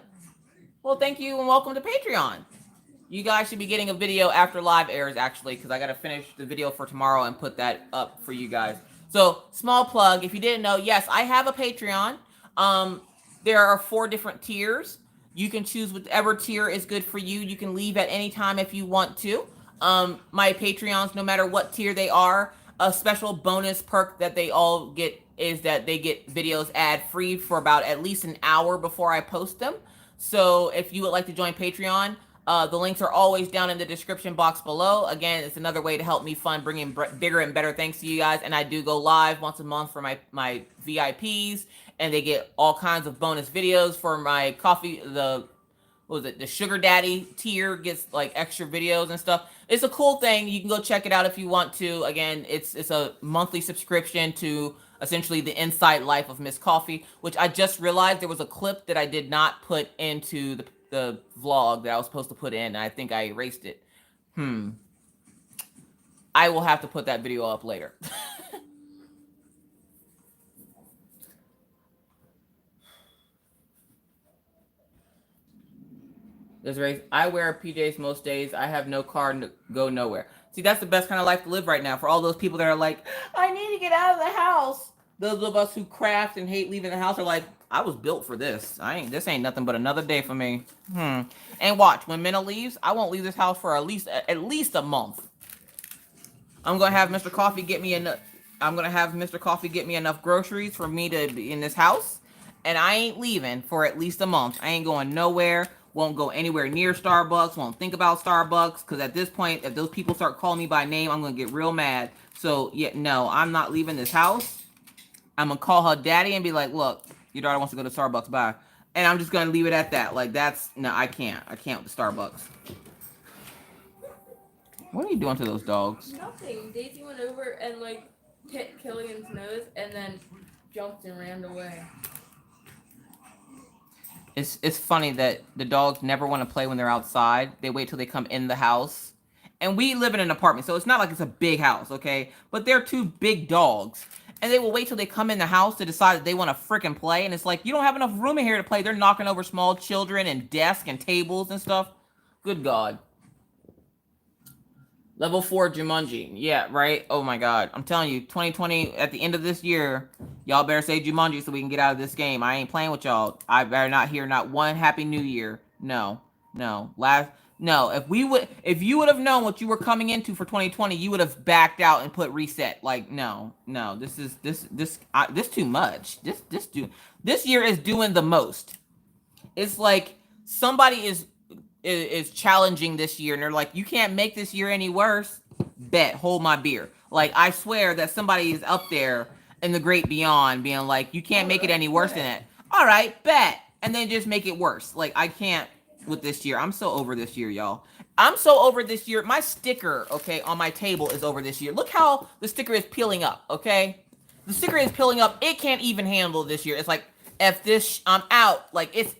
Well, thank you and welcome to Patreon. You guys should be getting a video after live airs, actually, because I got to finish the video for tomorrow and put that up for you guys. So, small plug. If you didn't know, yes, I have a Patreon. There are 4 different tiers. You can choose whichever tier is good for you. You can leave at any time if you want to. My Patreons, no matter what tier they are, a special bonus perk that they all get is that they get videos ad-free for about at least an hour before I post them. So if you would like to join Patreon, the links are always down in the description box below. Again, it's another way to help me fund bringing bigger and better things to you guys. And I do go live once a month for my VIPs, and they get all kinds of bonus videos for my coffee. The Sugar Daddy tier gets like extra videos and stuff. It's a cool thing. You can go check it out if you want to. Again, it's a monthly subscription to essentially the inside life of Miss Coffee, which I just realized there was a clip that I did not put into the vlog that I was supposed to put in, and I think I erased it. I will have to put that video up later. I wear PJs most days. I have no car, go nowhere. See, that's the best kind of life to live right now. For all those people that are like, I need to get out of the house. Those of us who craft and hate leaving the house are like, I was built for this. This ain't nothing but another day for me. And watch, when Minna leaves, I won't leave this house for at least a month. I'm gonna have Mr. Coffee get me enough. I'm gonna have Mr. Coffee get me enough groceries for me to be in this house, and I ain't leaving for at least a month. I ain't going nowhere. Won't go anywhere near Starbucks. Won't think about Starbucks, because at this point, if those people start calling me by name, I'm gonna get real mad. So yeah, no, I'm not leaving this house. I'm gonna call her daddy and be like, look, your daughter wants to go to Starbucks, bye. And I'm just gonna leave it at that. Like, no, I can't with the Starbucks. What are you doing to those dogs? Nothing. Daisy went over and like hit Killian's nose and then jumped and ran away. It's funny that the dogs never want to play when they're outside. They wait till they come in the house. And we live in an apartment, so it's not like it's a big house, okay? But they're 2 big dogs. And they will wait till they come in the house to decide that they want to frickin' play. And it's like, you don't have enough room in here to play. They're knocking over small children and desks and tables and stuff. Good God. Level 4 Jumanji. Yeah, right? Oh my God. I'm telling you, 2020, at the end of this year, y'all better say Jumanji so we can get out of this game. I ain't playing with y'all. I better not hear not one Happy New Year. No. If you would have known what you were coming into for 2020, you would have backed out and put reset. Like, no. This too much. This year is doing the most. It's like somebody is challenging this year, and they're like, you can't make this year any worse. Bet, hold my beer. Like, I swear that somebody is up there in the great beyond being like, you can't make it any worse than that. All right, bet. And then just make it worse. Like, I can't with this year. I'm so over this year, y'all. I'm so over this year. My sticker, okay, on my table is over this year. Look how the sticker is peeling up, okay? The sticker is peeling up. It can't even handle this year. It's like, if this, I'm out. Like, it's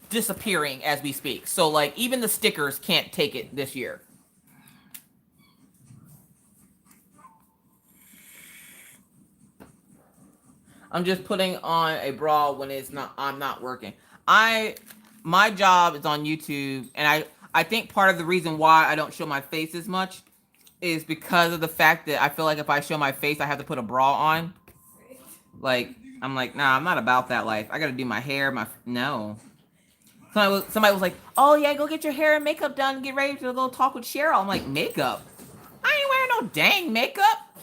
disappearing as we speak. So, like, even the stickers can't take it this year. I'm just putting on a bra when I'm not working. My job is on YouTube, and I think part of the reason why I don't show my face as much is because of the fact that I feel like if I show my face, I have to put a bra on. Like, I'm like, nah, I'm not about that life. I gotta do my hair, no. Somebody was like, oh yeah, go get your hair and makeup done and get ready to go talk with Cheryl. I'm like, makeup? I ain't wearing no dang makeup.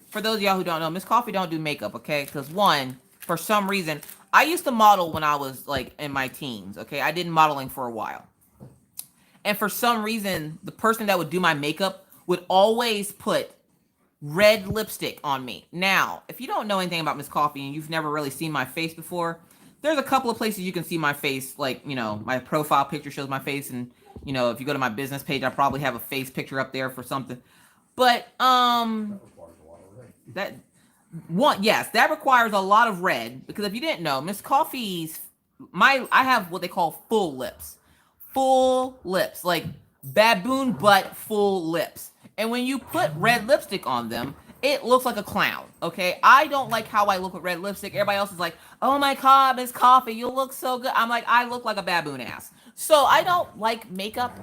For those of y'all who don't know, Miss Coffee don't do makeup, okay? Because one, for some reason, I used to model when I was like in my teens, okay? I did modeling for a while. And for some reason, the person that would do my makeup would always put red lipstick on me. Now, if you don't know anything about Miss Coffee and you've never really seen my face before, there's a couple of places you can see my face. Like, you know, my profile picture shows my face. And, you know, if you go to my business page, I probably have a face picture up there for something. But, that requires a lot of red, because if you didn't know, Miss Coffee's I have what they call full lips, like baboon butt full lips, and when you put red lipstick on them, it looks like a clown. Okay, I don't like how I look with red lipstick. Everybody else is like, oh my god, Miss Coffee, you look so good. I'm like, I look like a baboon ass, so I don't like makeup.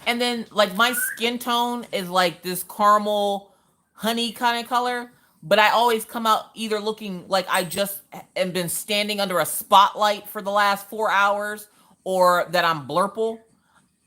And then like my skin tone is like this caramel honey kind of color, but I always come out either looking like I just have been standing under a spotlight for the last 4 hours, or that I'm blurple.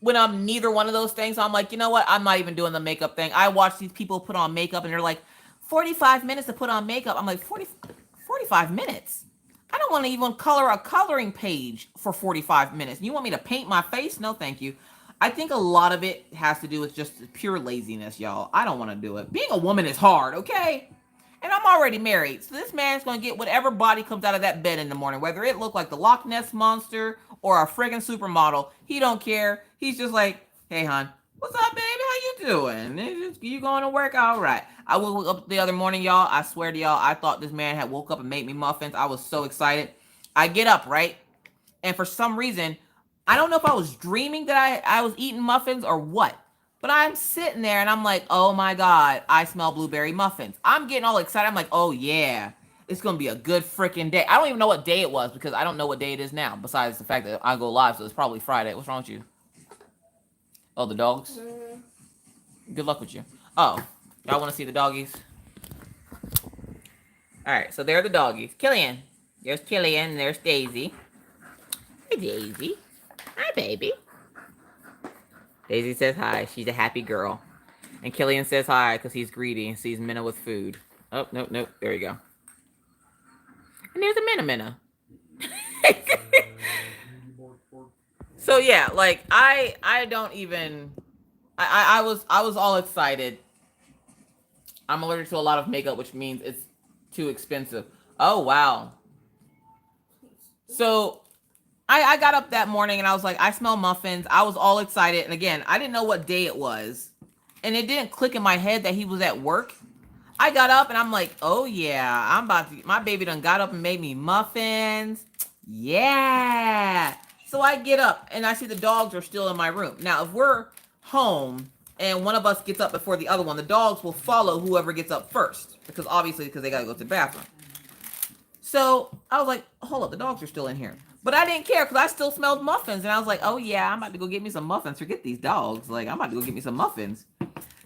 When I'm neither one of those things, I'm like, you know what? I'm not even doing the makeup thing. I watch these people put on makeup and they're like, 45 minutes to put on makeup. I'm like, 45 minutes? I don't want to even color a coloring page for 45 minutes. You want me to paint my face? No, thank you. I think a lot of it has to do with just pure laziness, y'all. I don't want to do it. Being a woman is hard, okay? And I'm already married, so this man's going to get whatever body comes out of that bed in the morning, whether it look like the Loch Ness Monster or a friggin' supermodel. He don't care. He's just like, hey, hon, what's up, baby? How you doing? You going to work? All right. I woke up the other morning, y'all. I swear to y'all, I thought this man had woke up and made me muffins. I was so excited. I get up, right? And for some reason, I don't know if I was dreaming that I was eating muffins or what. But I'm sitting there and I'm like, oh my God, I smell blueberry muffins. I'm getting all excited. I'm like, oh yeah, it's going to be a good freaking day. I don't even know what day it was, because I don't know what day it is now, besides the fact that I go live, so it's probably Friday. What's wrong with you? Oh, the dogs? Good luck with you. Oh, y'all want to see the doggies? All right, so there are the doggies. Killian. There's Killian and there's Daisy. Hi, Daisy. Hi, baby. Daisy says hi. She's a happy girl. And Killian says hi because he's greedy and sees Minna with food. Oh, nope. There you go. And there's a Minna. So yeah, like I don't even I was all excited. I'm allergic to a lot of makeup, which means it's too expensive. Oh wow. So I got up that morning and I was like, I smell muffins. I was all excited. And again, I didn't know what day it was. And it didn't click in my head that he was at work. I got up and I'm like, oh yeah, my baby done got up and made me muffins. Yeah. So I get up and I see the dogs are still in my room. Now, if we're home and one of us gets up before the other one, the dogs will follow whoever gets up first. Because they got to go to the bathroom. So I was like, hold up, the dogs are still in here. But I didn't care because I still smelled muffins. And I was like, oh yeah, I'm about to go get me some muffins. Forget these dogs. Like, I'm about to go get me some muffins.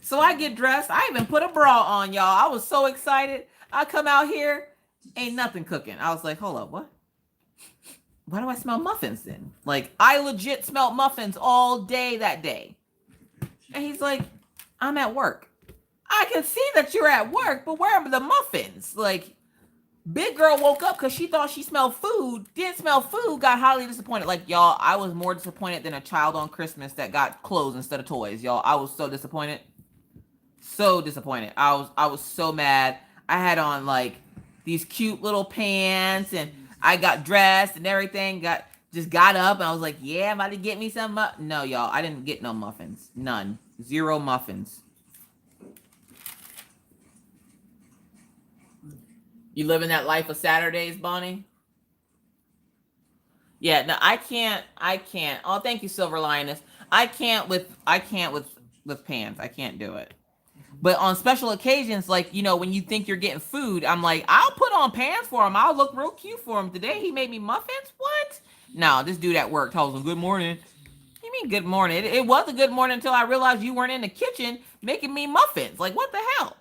So I get dressed. I even put a bra on, y'all. I was so excited. I come out here, ain't nothing cooking. I was like, hold up, what? Why do I smell muffins then? Like, I legit smelled muffins all day that day. And he's like, I'm at work. I can see that you're at work, but where are the muffins? Like, big girl woke up because she thought she smelled food, didn't smell food, got highly disappointed. Like, y'all, I was more disappointed than a child on Christmas that got clothes instead of toys. Y'all, I was so disappointed. So disappointed. I was so mad. I had on like these cute little pants and I got dressed and everything. Just got up and I was like, yeah, I'm about to get me some. No, y'all, I didn't get no muffins. None. 0 muffins. You living that life of Saturdays, Bonnie? Yeah, no, I can't. Oh, thank you, Silver Lioness. I can't with pants. I can't do it. But on special occasions, like, you know, when you think you're getting food, I'm like, I'll put on pants for him. I'll look real cute for him. Today he made me muffins? What? No, this dude at work tells him, good morning. You mean good morning? It was a good morning until I realized you weren't in the kitchen making me muffins. Like, what the hell?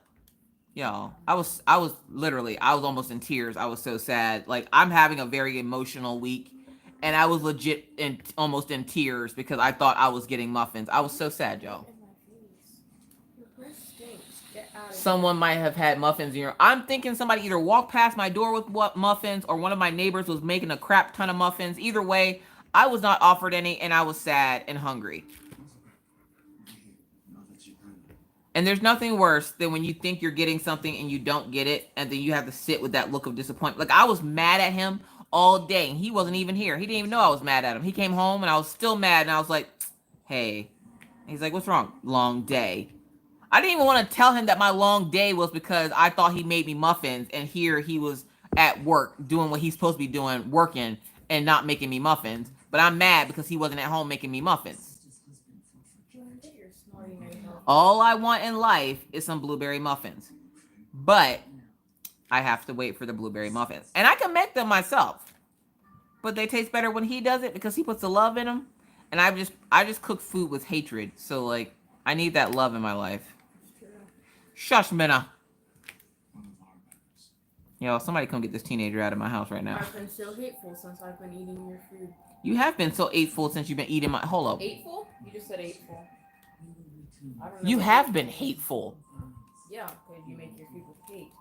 Y'all, I was literally, I was almost in tears. I was so sad. Like, I'm having a very emotional week. And I was legit almost in tears because I thought I was getting muffins. I was so sad, y'all. Your breath stinks. Get out of Someone might have had muffins in your. I'm thinking somebody either walked past my door with muffins or one of my neighbors was making a crap ton of muffins. Either way, I was not offered any and I was sad and hungry. And there's nothing worse than when you think you're getting something and you don't get it and then you have to sit with that look of disappointment. Like, I was mad at him all day and he wasn't even here. He didn't even know I was mad at him. He came home and I was still mad and I was like, hey. He's like, what's wrong? Long day. I didn't even want to tell him that my long day was because I thought he made me muffins and here he was at work doing what he's supposed to be doing, working and not making me muffins. But I'm mad because he wasn't at home making me muffins. All I want in life is some blueberry muffins. But I have to wait for the blueberry muffins. And I can make them myself. But they taste better when he does it because he puts the love in them. And I just cook food with hatred. So, like, I need that love in my life. Shush, Minna. Yo, somebody come get this teenager out of my house right now. I've been so hateful since I've been eating your food. You have been so hateful since you've been eating my... Hold up. Hateful? You just said hateful. I don't know. You have been hateful. Yeah, because you make your food with hate.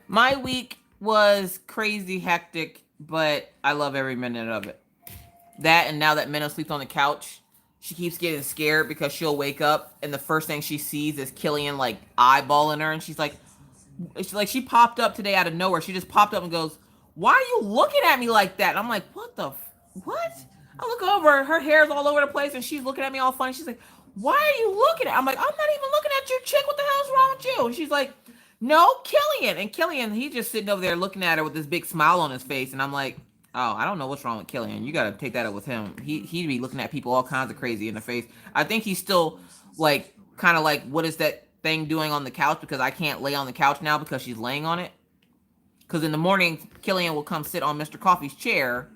My week was crazy hectic, but I love every minute of it. That and now that Minna sleeps on the couch, she keeps getting scared because she'll wake up and the first thing she sees is Killian like eyeballing her and she's like she popped up today out of nowhere. She just popped up and goes, "Why are you looking at me like that?" And I'm like, "What the what?" I look over, her hair's all over the place and she's looking at me all funny. She's like, "Why are you looking at?" I'm like, "I'm not even looking at you, chick. What the hell's wrong with you?" And she's like, "No, Killian." And Killian, he's just sitting over there looking at her with this big smile on his face. And I'm like, oh, I don't know what's wrong with Killian. You got to take that up with him. He'd be looking at people all kinds of crazy in the face. I think he's still like, kind of like, what is that thing doing on the couch? Because I can't lay on the couch now because she's laying on it. Because in the morning, Killian will come sit on Mr. Coffee's chair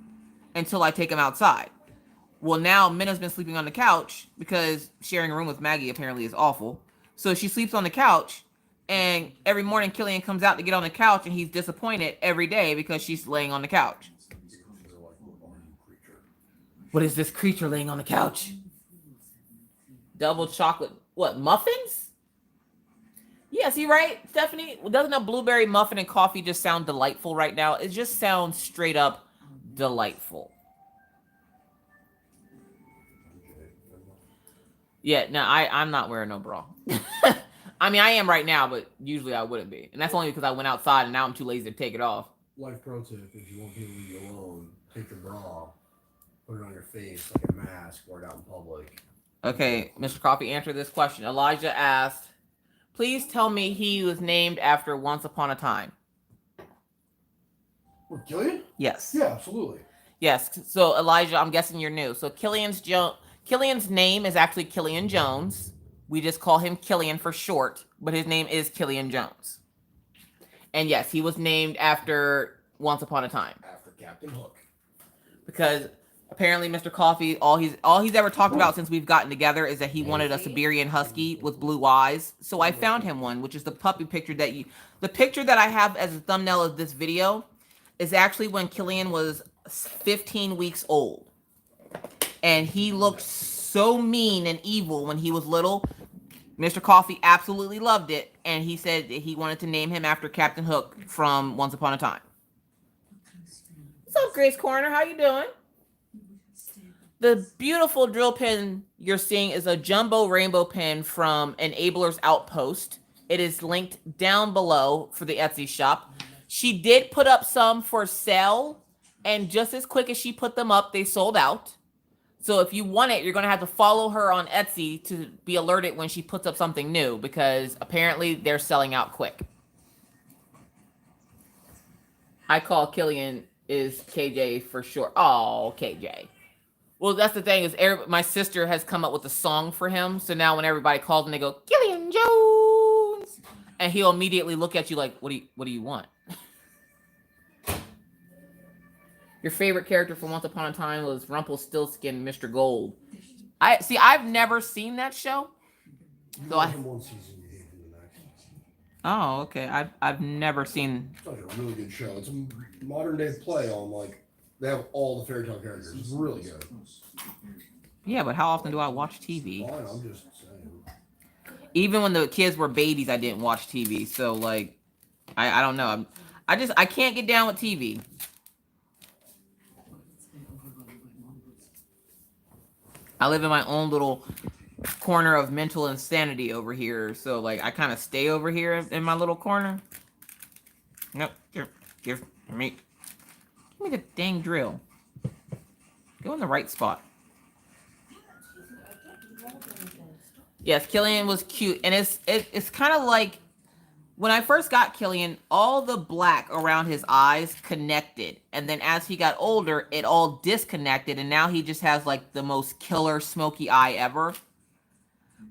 until I take him outside. Well, now Minna's been sleeping on the couch because sharing a room with Maggie apparently is awful. So she sleeps on the couch. And every morning, Killian comes out to get on the couch, and he's disappointed every day because she's laying on the couch. What is this creature laying on the couch? Double chocolate. What, muffins? Yeah, see, right, Stephanie? Doesn't a blueberry muffin and coffee just sound delightful right now? It just sounds straight up delightful. Yeah, no, I'm not wearing no bra. I mean, I am right now, but usually I wouldn't be. And that's only because I went outside and now I'm too lazy to take it off. Life pro tip, if you want people to leave you alone, take your bra, put it on your face like a mask, wear it out in public. Okay, Mr. Coffee, answer this question. Elijah asked, please tell me he was named after Once Upon a Time. What, Killian? Yes. Yeah, absolutely. Yes. So, Elijah, I'm guessing you're new. So, Killian's name is actually Killian Jones. We just call him Killian for short, but his name is Killian Jones. And yes, he was named after Once Upon a Time. After Captain Hook. Because apparently Mr. Coffee, all he's ever talked about since we've gotten together is that he wanted a Siberian Husky with blue eyes. So I found him one, which is the puppy picture the picture that I have as a thumbnail of this video is actually when Killian was 15 weeks old. And he looked so mean and evil when he was little. Mr. Coffee absolutely loved it, and he said that he wanted to name him after Captain Hook from Once Upon a Time. What's up, Grace Corner? How you doing? The beautiful drill pin you're seeing is a jumbo rainbow pin from Enabler's Outpost. It is linked down below for the Etsy shop. She did put up some for sale, and just as quick as she put them up, they sold out. So if you want it, you're going to have to follow her on Etsy to be alerted when she puts up something new, because apparently they're selling out quick. I call Killian is KJ for short. Oh, KJ. Well, that's the thing is, my sister has come up with a song for him. So now when everybody calls him, they go, Killian Jones, and he'll immediately look at you like, what do you want? Your favorite character from Once Upon a Time was Rumpelstiltskin, Mr. Gold. I've never seen that show. You like him one season, you hate him the next. Oh, okay. I've never seen. It's like a really good show. It's a modern day play on like they have all the fairy tale characters. It's really good. Yeah, but how often do I watch TV? Fine, I'm just saying. Even when the kids were babies, I didn't watch TV. So like, I don't know. I can't get down with TV. I live in my own little corner of mental insanity over here. So like, I kind of stay over here in my little corner. Nope. Give me the dang drill. Go in the right spot. Yes, Killian was cute, and it's kind of like when I first got Killian, all the black around his eyes connected, and then as he got older, it all disconnected, and now he just has like the most killer smoky eye ever.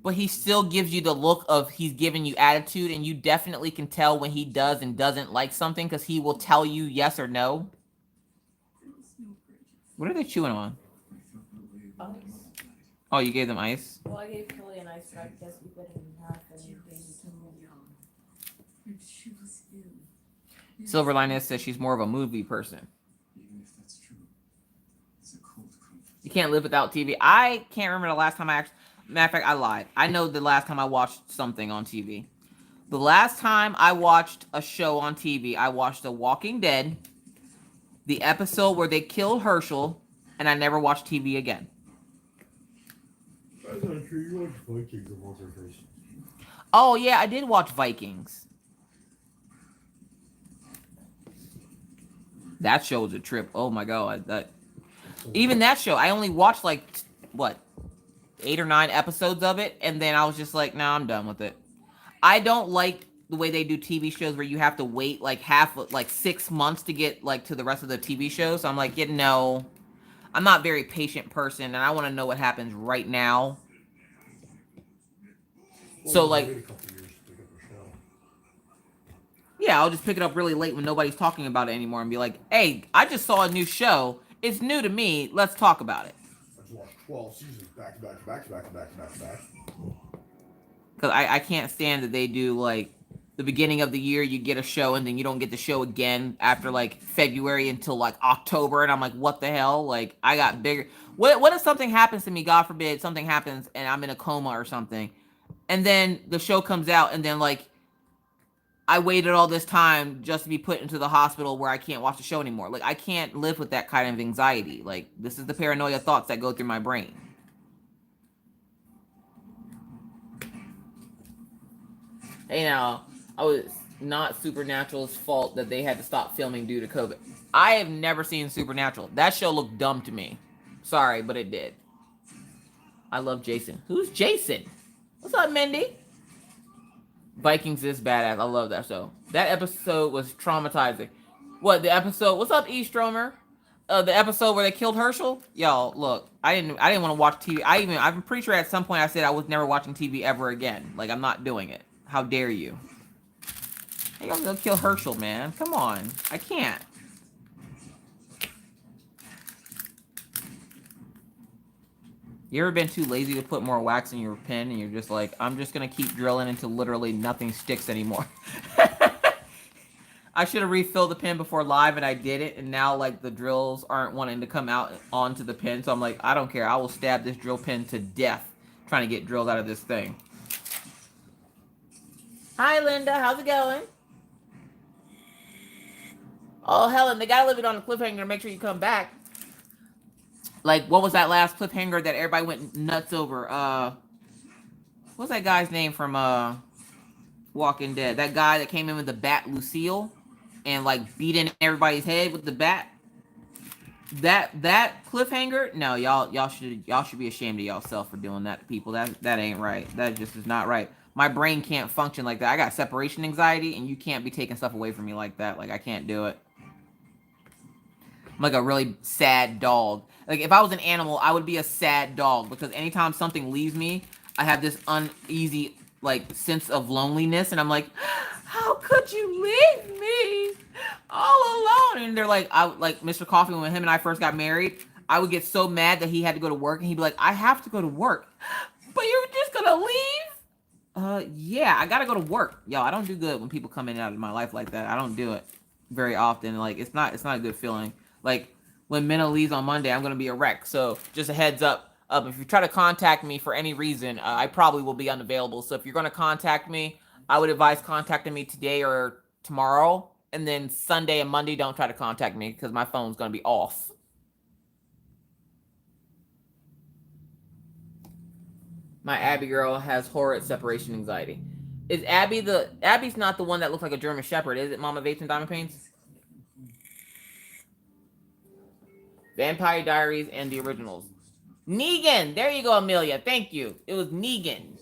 But he still gives you the look of he's giving you attitude, and you definitely can tell when he does and doesn't like something because he will tell you yes or no. What are they chewing on? Ice. Oh, you gave them ice? Well, I gave Kelly an ice, but I guess we put it in half and he gave it to me. Silver Linus says she's more of a movie person. You can't live without TV. I can't remember the last time I actually... Matter of fact, I lied. I know the last time I watched something on TV. The last time I watched a show on TV, I watched The Walking Dead, the episode where they killed Herschel, and I never watched TV again. That's not true. You watch Vikings of Walker Face. Oh, yeah, I did watch Vikings. That show was a trip. Oh, my God. Even that show, I only watched, like, what, 8 or 9 episodes of it, and then I was just like, nah, I'm done with it. I don't like the way they do TV shows where you have to wait, like, 6 months to get, like, to the rest of the TV shows. So I'm like, yeah, no. I'm not a very patient person, and I want to know what happens right now. Well, So, like... wait a couple years to pick up a show. Yeah, I'll just pick it up really late when nobody's talking about it anymore and be like, hey, I just saw a new show. It's new to me. Let's talk about it. I just watched 12 seasons back to back to back to back to back to back to back. Because I can't stand that they do, like, the beginning of the year, you get a show, and then you don't get the show again after, like, February until, like, October. And I'm like, what the hell? Like, I got bigger. What if something happens to me, God forbid, something happens, and I'm in a coma or something, and then the show comes out, and then, like, I waited all this time just to be put into the hospital where I can't watch the show anymore. Like, I can't live with that kind of anxiety. Like, this is the paranoia thoughts that go through my brain. Hey, now, I was not Supernatural's fault that they had to stop filming due to COVID. I have never seen Supernatural. That show looked dumb to me. Sorry, but it did. I love Jason. Who's Jason? What's up, Mindy? Vikings is badass. I love that show. That episode was traumatizing. What, the episode? What's up, E. Stromer? The episode where they killed Herschel? Y'all, look, I didn't want to watch TV. I'm pretty sure at some point I said I was never watching TV ever again. Like, I'm not doing it. How dare you? Hey, y'all go kill Herschel, man. Come on. I can't. You ever been too lazy to put more wax in your pen and you're just like, I'm just going to keep drilling until literally nothing sticks anymore? I should have refilled the pen before live and I didn't. And now, like, the drills aren't wanting to come out onto the pen. So I'm like, I don't care. I will stab this drill pen to death trying to get drills out of this thing. Hi, Linda. How's it going? Oh, Helen, they got to leave it on the cliffhanger to make sure you come back. Like, what was that last cliffhanger that everybody went nuts over? What's that guy's name from Walking Dead? That guy that came in with the bat, Lucille, and like beat in everybody's head with the bat. That cliffhanger? No, y'all should be ashamed of y'allself for doing that to people. That ain't right. That just is not right. My brain can't function like that. I got separation anxiety, and you can't be taking stuff away from me like that. Like, I can't do it. I'm like a really sad dog. Like if I was an animal, I would be a sad dog because anytime something leaves me, I have this uneasy like sense of loneliness, and I'm like, how could you leave me all alone? And they're like, I like Mr. Coffee when him and I first got married. I would get so mad that he had to go to work, and he'd be like, I have to go to work, but you're just gonna leave? Yeah, I gotta go to work. Yo, I don't do good when people come in and out of my life like that. I don't do it very often. Like it's not a good feeling. Like when Minna leaves on Monday, I'm gonna be a wreck. So just a heads up. If you try to contact me for any reason, I probably will be unavailable. So if you're gonna contact me, I would advise contacting me today or tomorrow, and then Sunday and Monday, don't try to contact me because my phone's gonna be off. My Abby girl has horrid separation anxiety. Is Abby's not the one that looks like a German Shepherd, is it? Mama Vapes and Diamond Paints? Vampire Diaries and the originals. Negan! There you go, Amelia. Thank you. It was Negan.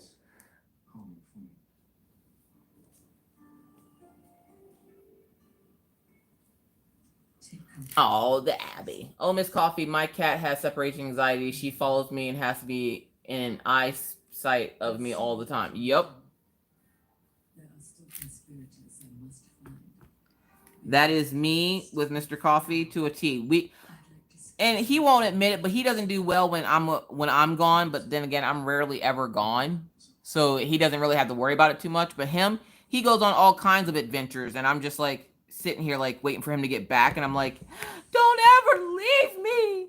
Oh, the Abby. Oh, Miss Coffee, my cat has separation anxiety. She follows me and has to be in eyesight of me all the time. Yup. That is me with Mr. Coffee to a T. And he won't admit it, but he doesn't do well when I'm gone. But then again, I'm rarely ever gone, so he doesn't really have to worry about it too much. But he goes on all kinds of adventures, and I'm just like sitting here like waiting for him to get back, and I'm like, don't ever leave me.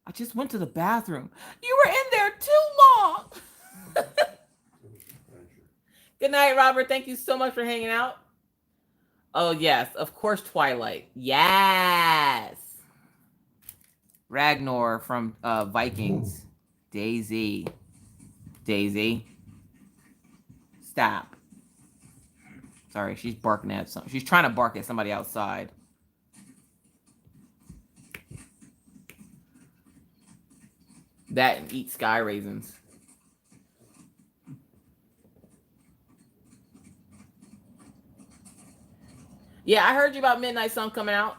I just went to the bathroom. You were in there too long. Good night, Robert. Thank you so much for hanging out. Oh yes, of course, Twilight. Yes. Ragnar from Vikings. Daisy. Stop. Sorry, she's barking at something. She's trying to bark at somebody outside. That and eat sky raisins. Yeah, I heard you about Midnight Sun coming out.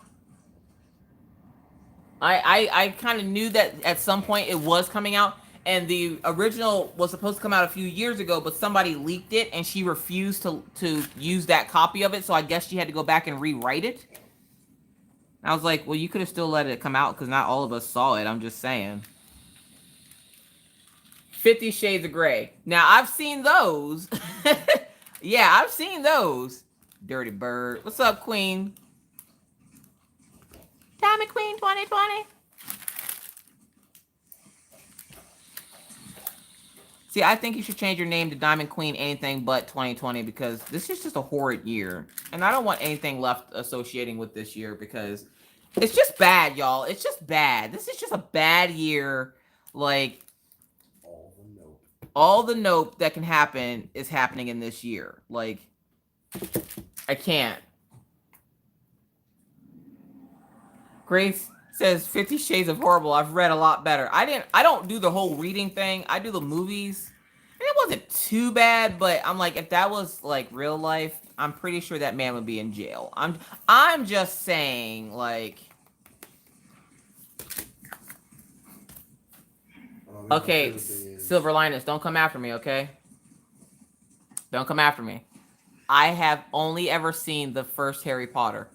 I kind of knew that at some point it was coming out, and the original was supposed to come out a few years ago, but somebody leaked it, and she refused to use that copy of it, so I guess she had to go back and rewrite it. And I was like, well, you could have still let it come out, because not all of us saw it, I'm just saying. 50 Shades of Grey. Now, I've seen those. Yeah, I've seen those. Dirty Bird. What's up, Queen? Diamond Queen 2020. See, I think you should change your name to Diamond Queen anything but 2020 because this is just a horrid year. And I don't want anything left associating with this year because it's just bad, y'all. It's just bad. This is just a bad year. Like, all the nope that can happen is happening in this year. Like, I can't. Grace says 50 Shades of Horrible. I've read a lot better. I don't do the whole reading thing. I do the movies. And it wasn't too bad, but I'm like, if that was like real life, I'm pretty sure that man would be in jail. I'm just saying, like, okay, Silver Linus, don't come after me, okay? Don't come after me. I have only ever seen the first Harry Potter.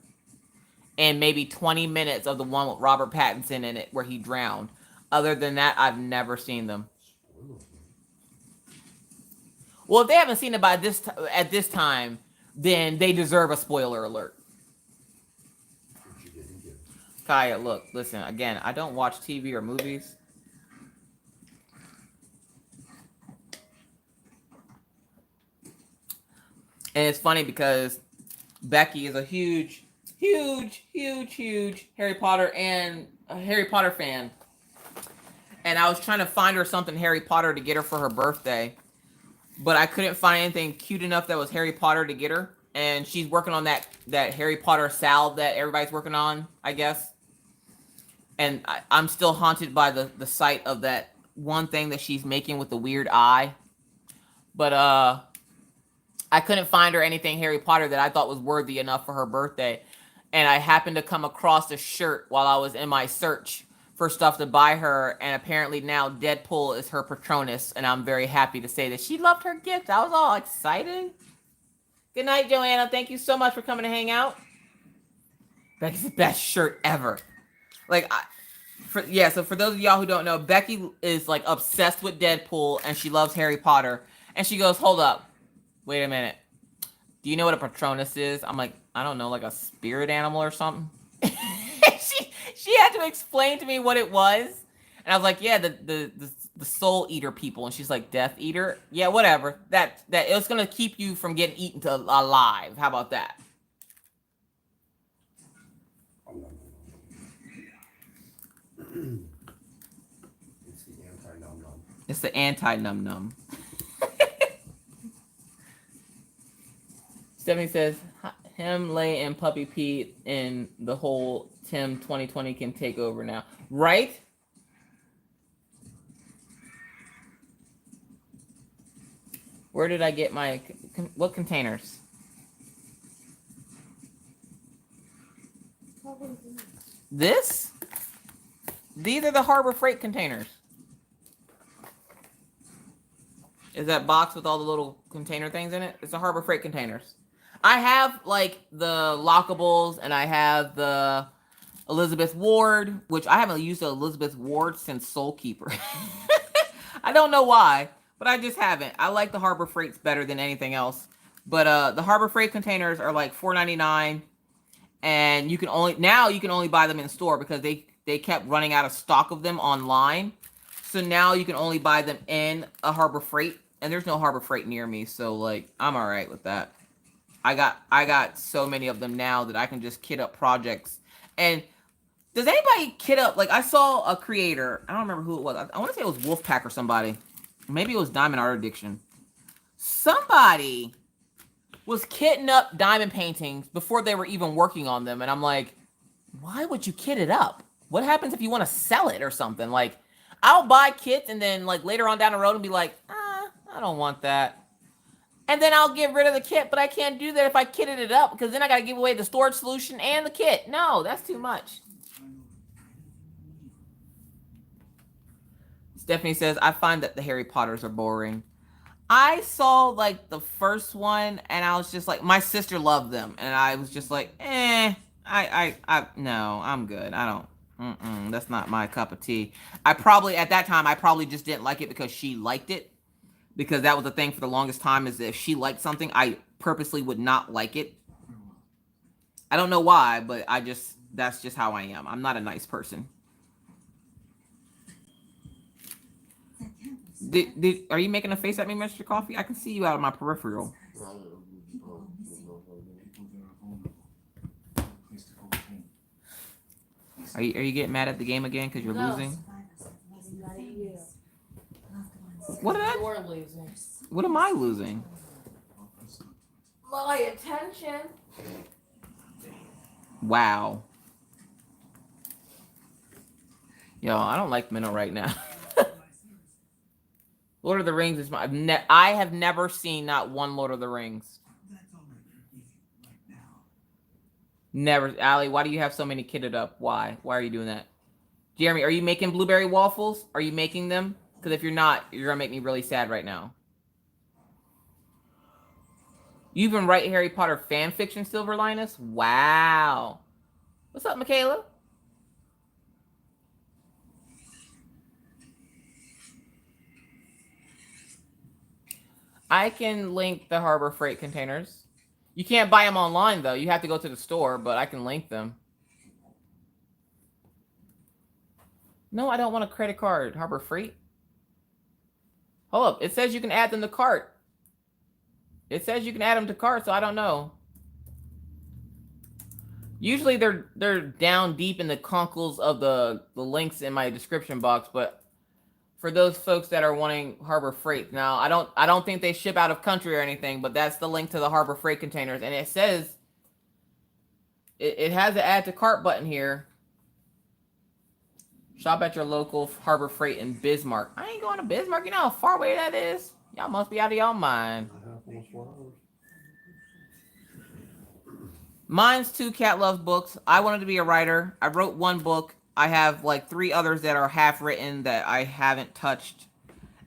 And maybe 20 minutes of the one with Robert Pattinson in it where he drowned. Other than that, I've never seen them. Well, if they haven't seen it by at this time, then they deserve a spoiler alert. Kaya, look, listen, again, I don't watch TV or movies. And it's funny because Becky is a huge Harry Potter fan. And I was trying to find her something Harry Potter to get her for her birthday. But I couldn't find anything cute enough that was Harry Potter to get her. And she's working on that Harry Potter salve that everybody's working on, I guess. And I'm still haunted by the sight of that one thing that she's making with the weird eye. But I couldn't find her anything Harry Potter that I thought was worthy enough for her birthday. and I happened to come across a shirt while I was in my search for stuff to buy her, and apparently now Deadpool is her Patronus, and I'm very happy to say that she loved her gift. I was all excited. Good night, Joanna. Thank you so much for coming to hang out. Becky's the best shirt ever. Like, so for those of y'all who don't know, Becky is like obsessed with Deadpool, and she loves Harry Potter. And she goes, hold up, wait a minute. Do you know what a Patronus is? I'm like, I don't know, like a spirit animal or something. she had to explain to me what it was, and I was like, yeah, the soul eater people. And she's like, Death Eater? Yeah, whatever. That it's gonna keep you from getting eaten alive. How about that? It's the anti-num-num. It's the anti-num-num. Stephanie says, him, Lay, and Puppy P in the whole Tim 2020 can take over now. Right? Where did I get my... What containers? This? These are the Harbor Freight containers. Is that box with all the little container things in it? It's the Harbor Freight containers. I have like the lockables, and I have the Elizabeth Ward, which I haven't used the Elizabeth Ward since Soul Keeper. I don't know why, but I just haven't. I like the Harbor Freights better than anything else. But the Harbor Freight containers are like $4.99, and you can only buy them in store because they kept running out of stock of them online. So now you can only buy them in a Harbor Freight, and there's no Harbor Freight near me, so like I'm all right with that. I got so many of them now that I can just kit up projects. And does anybody kit up? Like, I saw a creator, I don't remember who it was. I want to say it was Wolfpack or somebody. Maybe it was Diamond Art Addiction. Somebody was kitting up diamond paintings before they were even working on them, and I'm like, why would you kit it up? What happens if you want to sell it or something? Like, I'll buy kits and then like later on down the road and be like, I don't want that. And then I'll get rid of the kit, but I can't do that if I kitted it up, because then I got to give away the storage solution and the kit. No, that's too much. Stephanie says, I find that the Harry Potters are boring. I saw like the first one, and I was just like, my sister loved them, and I was just like, no, I'm good. I don't, that's not my cup of tea. At that time, I probably just didn't like it because she liked it. Because that was the thing for the longest time, is that if she liked something, I purposely would not like it. I don't know why, but that's just how I am. I'm not a nice person. Are you making a face at me, Mr. Coffee? I can see you out of my peripheral. Are you getting mad at the game again because you're losing? What am I losing? My attention. Wow. Yo, I don't like Minnow right now. Lord of the Rings is I have never seen not one Lord of the Rings. Never. Allie, why do you have so many kitted up? Why? Why are you doing that? Jeremy, are you making blueberry waffles? Are you making them? Because if you're not, you're going to make me really sad right now. You even write Harry Potter fan fiction, Silver Linus? Wow. What's up, Michaela? I can link the Harbor Freight containers. You can't buy them online, though. You have to go to the store, but I can link them. No, I don't want a credit card. Harbor Freight? Hold up. It says you can add them to cart. It says you can add them to cart, so I don't know. Usually they're down deep in the conkles of the links in my description box, but for those folks that are wanting Harbor Freight, now I don't think they ship out of country or anything, but that's the link to the Harbor Freight containers, and it says it has the add to cart button here. Shop at your local Harbor Freight in Bismarck. I ain't going to Bismarck. You know how far away that is? Y'all must be out of y'all mind. Mine's two cat love books. I wanted to be a writer. I wrote one book. I have like 3 others that are half written that I haven't touched.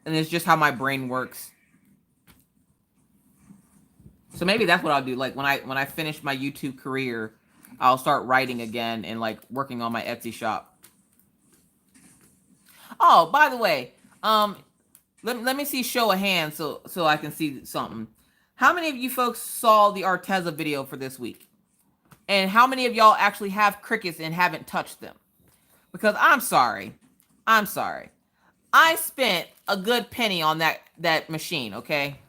And it's just how my brain works. So maybe that's what I'll do. Like when I finish my YouTube career, I'll start writing again and like working on my Etsy shop. Oh, by the way, let me see show of hands so I can see something. How many of you folks saw the Arteza video for this week? And how many of y'all actually have crickets and haven't touched them? Because I'm sorry. I spent a good penny on that machine, okay?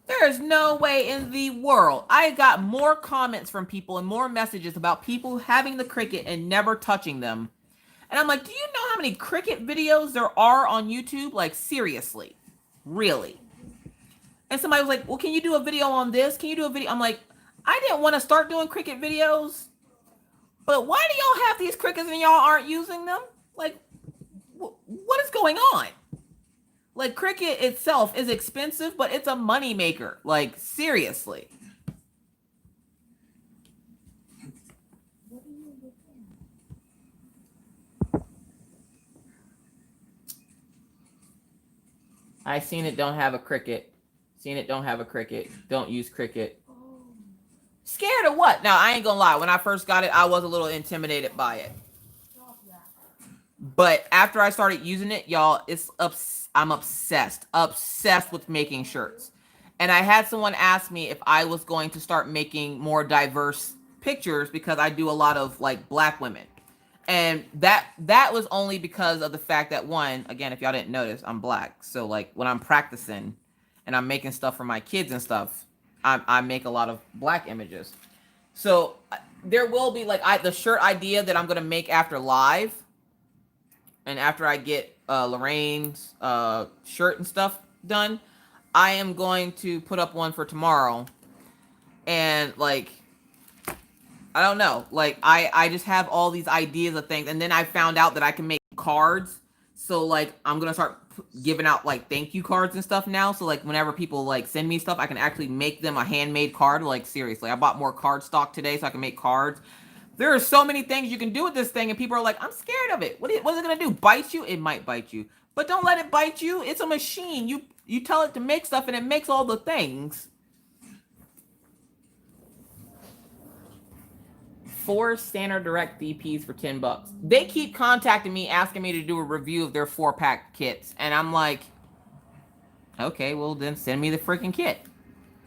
There is no way in the world. I got more comments from people and more messages about people having the cricket and never touching them. And I'm like, do you know how many cricket videos there are on YouTube? Like, seriously. Really? And somebody was like, well, can you do a video on this? Can you do a video? I'm like, I didn't want to start doing cricket videos. But why do y'all have these crickets and y'all aren't using them? Like, what is going on? Like, cricket itself is expensive, but it's a money maker. Like, seriously. I seen it don't have a cricket. Seen it don't have a cricket. Don't use cricket. Scared of what? Now, I ain't gonna lie. When I first got it, I was a little intimidated by it. But after I started using it, y'all, I'm obsessed with making shirts. And I had someone ask me if I was going to start making more diverse pictures because I do a lot of like black women. And that was only because of the fact that, one, again, if y'all didn't notice, I'm black. So like when I'm practicing and I'm making stuff for my kids and stuff, I make a lot of black images. So there will be like the shirt idea that I'm going to make after live. And after I get Lorraine's shirt and stuff done, I am going to put up one for tomorrow. And like, I don't know. Like, I just have all these ideas of things. And then I found out that I can make cards. So, like, I'm going to start giving out, like, thank you cards and stuff now. So, like, whenever people, like, send me stuff, I can actually make them a handmade card. Like, seriously. I bought more card stock today so I can make cards. There are so many things you can do with this thing. And people are like, I'm scared of it. What is it going to do? Bite you? It might bite you. But don't let it bite you. It's a machine. You tell it to make stuff and it makes all the things. 4 standard direct DPs for $10. They keep contacting me, asking me to do a review of their 4-pack kits. And I'm like, okay, well then send me the freaking kit.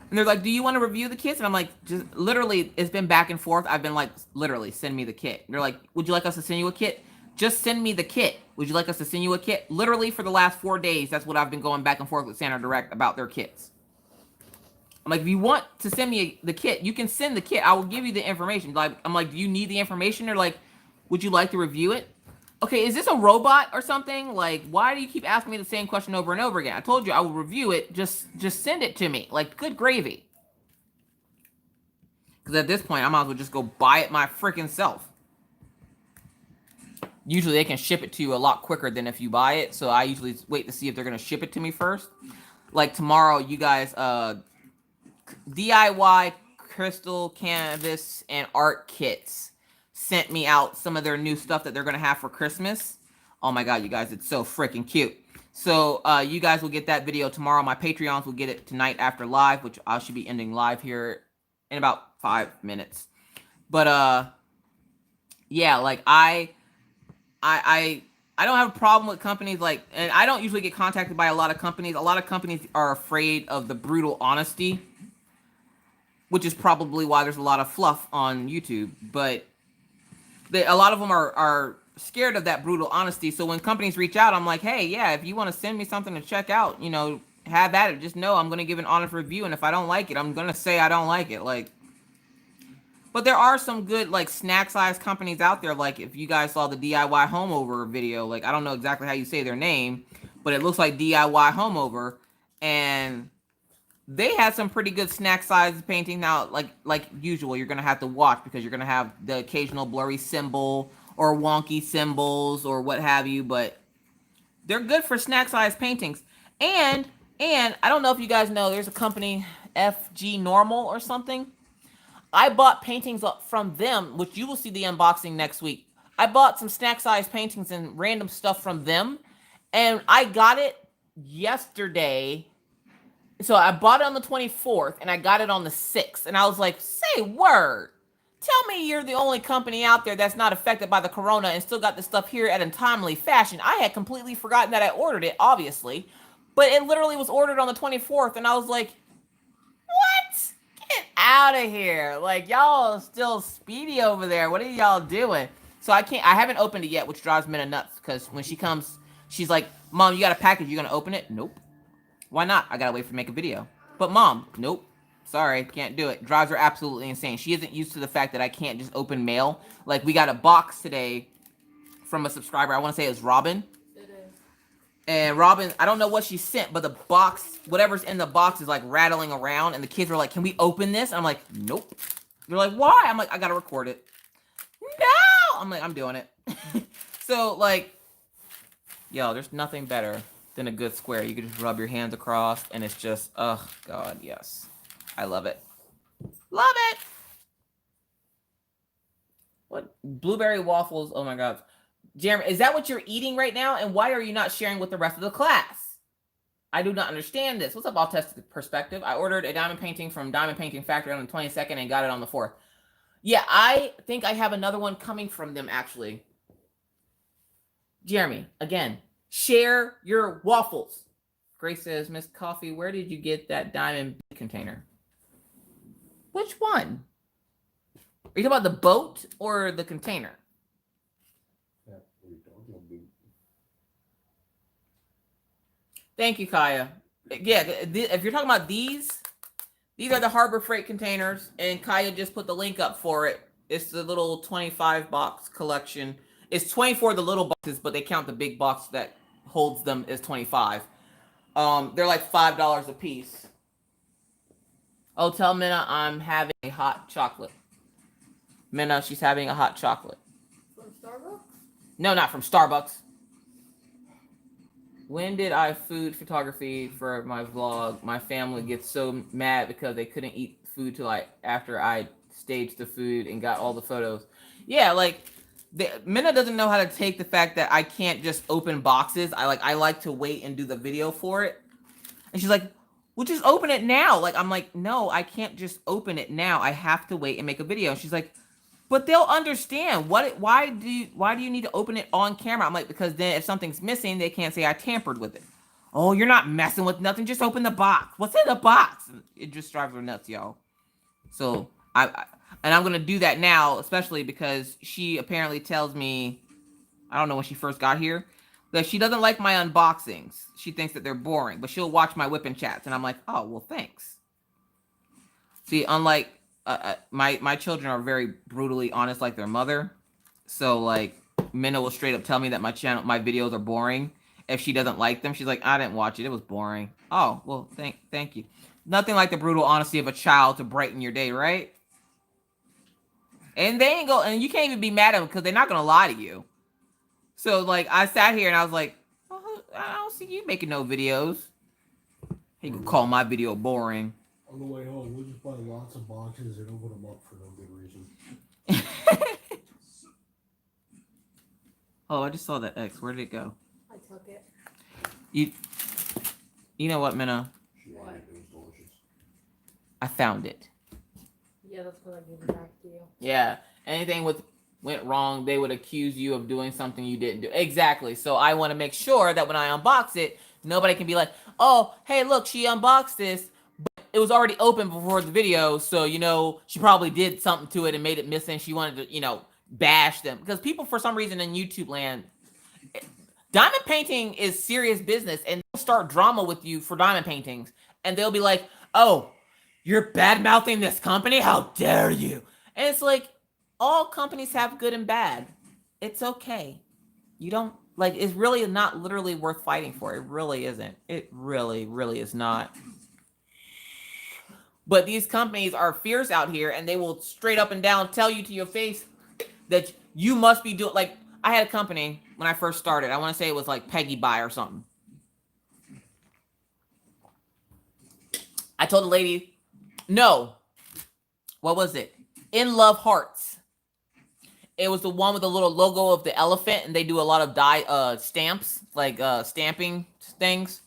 And they're like, do you want to review the kits? And I'm like, just literally, it's been back and forth. I've been like, literally, send me the kit. And they're like, would you like us to send you a kit? Just send me the kit. Would you like us to send you a kit? Literally for the last 4 days, that's what I've been going back and forth with Standard Direct about their kits. I'm like, if you want to send me the kit, you can send the kit. I will give you the information. Like, I'm like, do you need the information? They're like, would you like to review it? Okay, is this a robot or something? Like, why do you keep asking me the same question over and over again? I told you I will review it. Just send it to me. Like, good gravy. Because at this point, I might as well just go buy it my freaking self. Usually they can ship it to you a lot quicker than if you buy it. So I usually wait to see if they're going to ship it to me first. Like tomorrow, you guys, DIY crystal canvas and art kits sent me out some of their new stuff that they're going to have for Christmas. Oh my God, you guys, it's so freaking cute. So you guys will get that video tomorrow. My Patreons will get it tonight after live, which I should be ending live here in about 5 minutes. But yeah, like I don't have a problem with companies like, and I don't usually get contacted by a lot of companies. A lot of companies are afraid of the brutal honesty, which is probably why there's a lot of fluff on YouTube. But a lot of them are scared of that brutal honesty. So when companies reach out, I'm like, hey, yeah, if you want to send me something to check out, you know, have at it. Just know I'm going to give an honest review. And if I don't like it, I'm going to say I don't like it. Like, but there are some good, like, snack-sized companies out there. Like, if you guys saw the DIY Home Over video, like, I don't know exactly how you say their name, but it looks like DIY Home Over. And they had some pretty good snack-sized painting. Now, like usual, you're going to have to watch because you're going to have the occasional blurry symbol or wonky symbols or what have you. But they're good for snack-sized paintings. And I don't know if you guys know, there's a company, FG Normal or something. I bought paintings up from them, which you will see the unboxing next week. I bought some snack size paintings and random stuff from them, and I got it yesterday. So I bought it on the 24th, and I got it on the 6th, and I was like, say word. Tell me you're the only company out there that's not affected by the corona and still got the stuff here at a timely fashion. I had completely forgotten that I ordered it, obviously, but it literally was ordered on the 24th, and I was like, what? Get out of here. Like, y'all still speedy over there. What are y'all doing? So I haven't opened it yet, which drives Minna nuts, because when she comes, she's like, Mom, you got a package, you gonna open it? Nope. Why not? I gotta wait for to make a video. But Mom, nope. Sorry, can't do it. Drives her absolutely insane. She isn't used to the fact that I can't just open mail. Like, we got a box today from a subscriber. I want to say it was Robin. It is. And Robin, I don't know what she sent, but the box, whatever's in the box is like rattling around. And the kids were like, can we open this? And I'm like, nope. They're like, why? I'm like, I gotta record it. No! I'm like, I'm doing it. So, like, yo, there's nothing better than a good square. You can just rub your hands across, and it's just, oh, God, yes. I love it. Love it! What? Blueberry waffles, oh my God. Jeremy, is that what you're eating right now? And why are you not sharing with the rest of the class? I do not understand this. What's up, Autistic Perspective? I ordered a diamond painting from Diamond Painting Factory on the 22nd and got it on the 4th. Yeah, I think I have another one coming from them, actually. Jeremy, again, share your waffles. Grace says, Miss Coffee, where did you get that diamond container? Which one? Are you talking about the boat or the container? Yeah, what are you talking about? Thank you, Kaya. Yeah, if you're talking about these are the Harbor Freight containers, and Kaya just put the link up for it. It's the little 25 box collection. It's 24 the little boxes, but they count the big box that holds them as 25. They're like $5 a piece. Oh, tell Minna I'm having a hot chocolate. Minna, she's having a hot chocolate. From Starbucks? No, not from Starbucks. When did I food photography for my vlog? My family gets so mad because they couldn't eat food till after I staged the food and got all the photos. Yeah, like Minna doesn't know how to take the fact that I can't just open boxes. I like to wait and do the video for it. And she's like, well, just open it now. Like, I'm like, no, I can't just open it now. I have to wait and make a video. And she's like, but they'll understand. Why do you need to open it on camera? I'm like, because then if something's missing, they can't say I tampered with it. Oh, you're not messing with nothing. Just open the box. What's in the box? It just drives her nuts, y'all. So and I'm gonna do that now, especially because she apparently tells me, I don't know when she first got here, that she doesn't like my unboxings. She thinks that they're boring, but she'll watch my whipping chats, and I'm like, oh, well, thanks. See, unlike my children are very brutally honest, like their mother. So like, Minna will straight up tell me that my videos are boring. If she doesn't like them, she's like, I didn't watch it. It was boring. Oh, well, thank you. Nothing like the brutal honesty of a child to brighten your day, right? And and you can't even be mad at them because they're not gonna lie to you. So like, I sat here and I was like, oh, I don't see you making no videos. He could call my video boring. On the way home, we'll just buy lots of boxes and open them up for no good reason. Oh, I just saw that X. Where did it go? I took it. You know what, Minna? What? It was delicious. I found it. Yeah, that's what I gave it back to you. Yeah. Anything went wrong, they would accuse you of doing something you didn't do. Exactly. So I want to make sure that when I unbox it, nobody can be like, oh, hey, look, she unboxed this, but it was already open before the video. So, she probably did something to it and made it missing. She wanted to, bash them. Because people, for some reason in YouTube land, diamond painting is serious business. And they'll start drama with you for diamond paintings. And they'll be like, oh, you're bad-mouthing this company? How dare you? And it's like, all companies have good and bad. It's okay. You don't, it's really not literally worth fighting for. It really isn't. It really, really is not. But these companies are fierce out here, and they will straight up and down tell you to your face that you must be doing, I had a company when I first started. I want to say it was like Peggy Buy or something. I told the lady, no. What was it? In Love Hearts. It was the one with the little logo of the elephant, and they do a lot of stamps, like stamping things.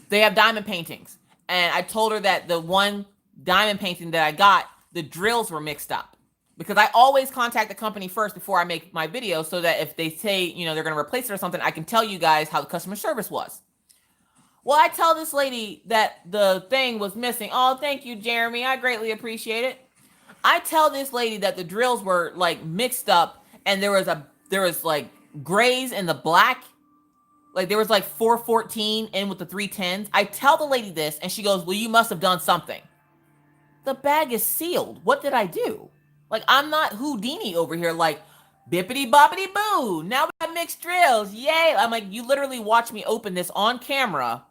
They have diamond paintings. And I told her that the one diamond painting that I got, the drills were mixed up. Because I always contact the company first before I make my video, so that if they say, you know, they're going to replace it or something, I can tell you guys how the customer service was. Well, I tell this lady that the thing was missing. Oh, thank you, Jeremy. I greatly appreciate it. I tell this lady that the drills were like mixed up, and there was like grays and the black. Like there was like 414 in with the 310s. I tell the lady this, and she goes, well, you must have done something. The bag is sealed. What did I do? Like, I'm not Houdini over here, like, bippity boppity boo. Now we have mixed drills. Yay. I'm like, you literally watched me open this on camera,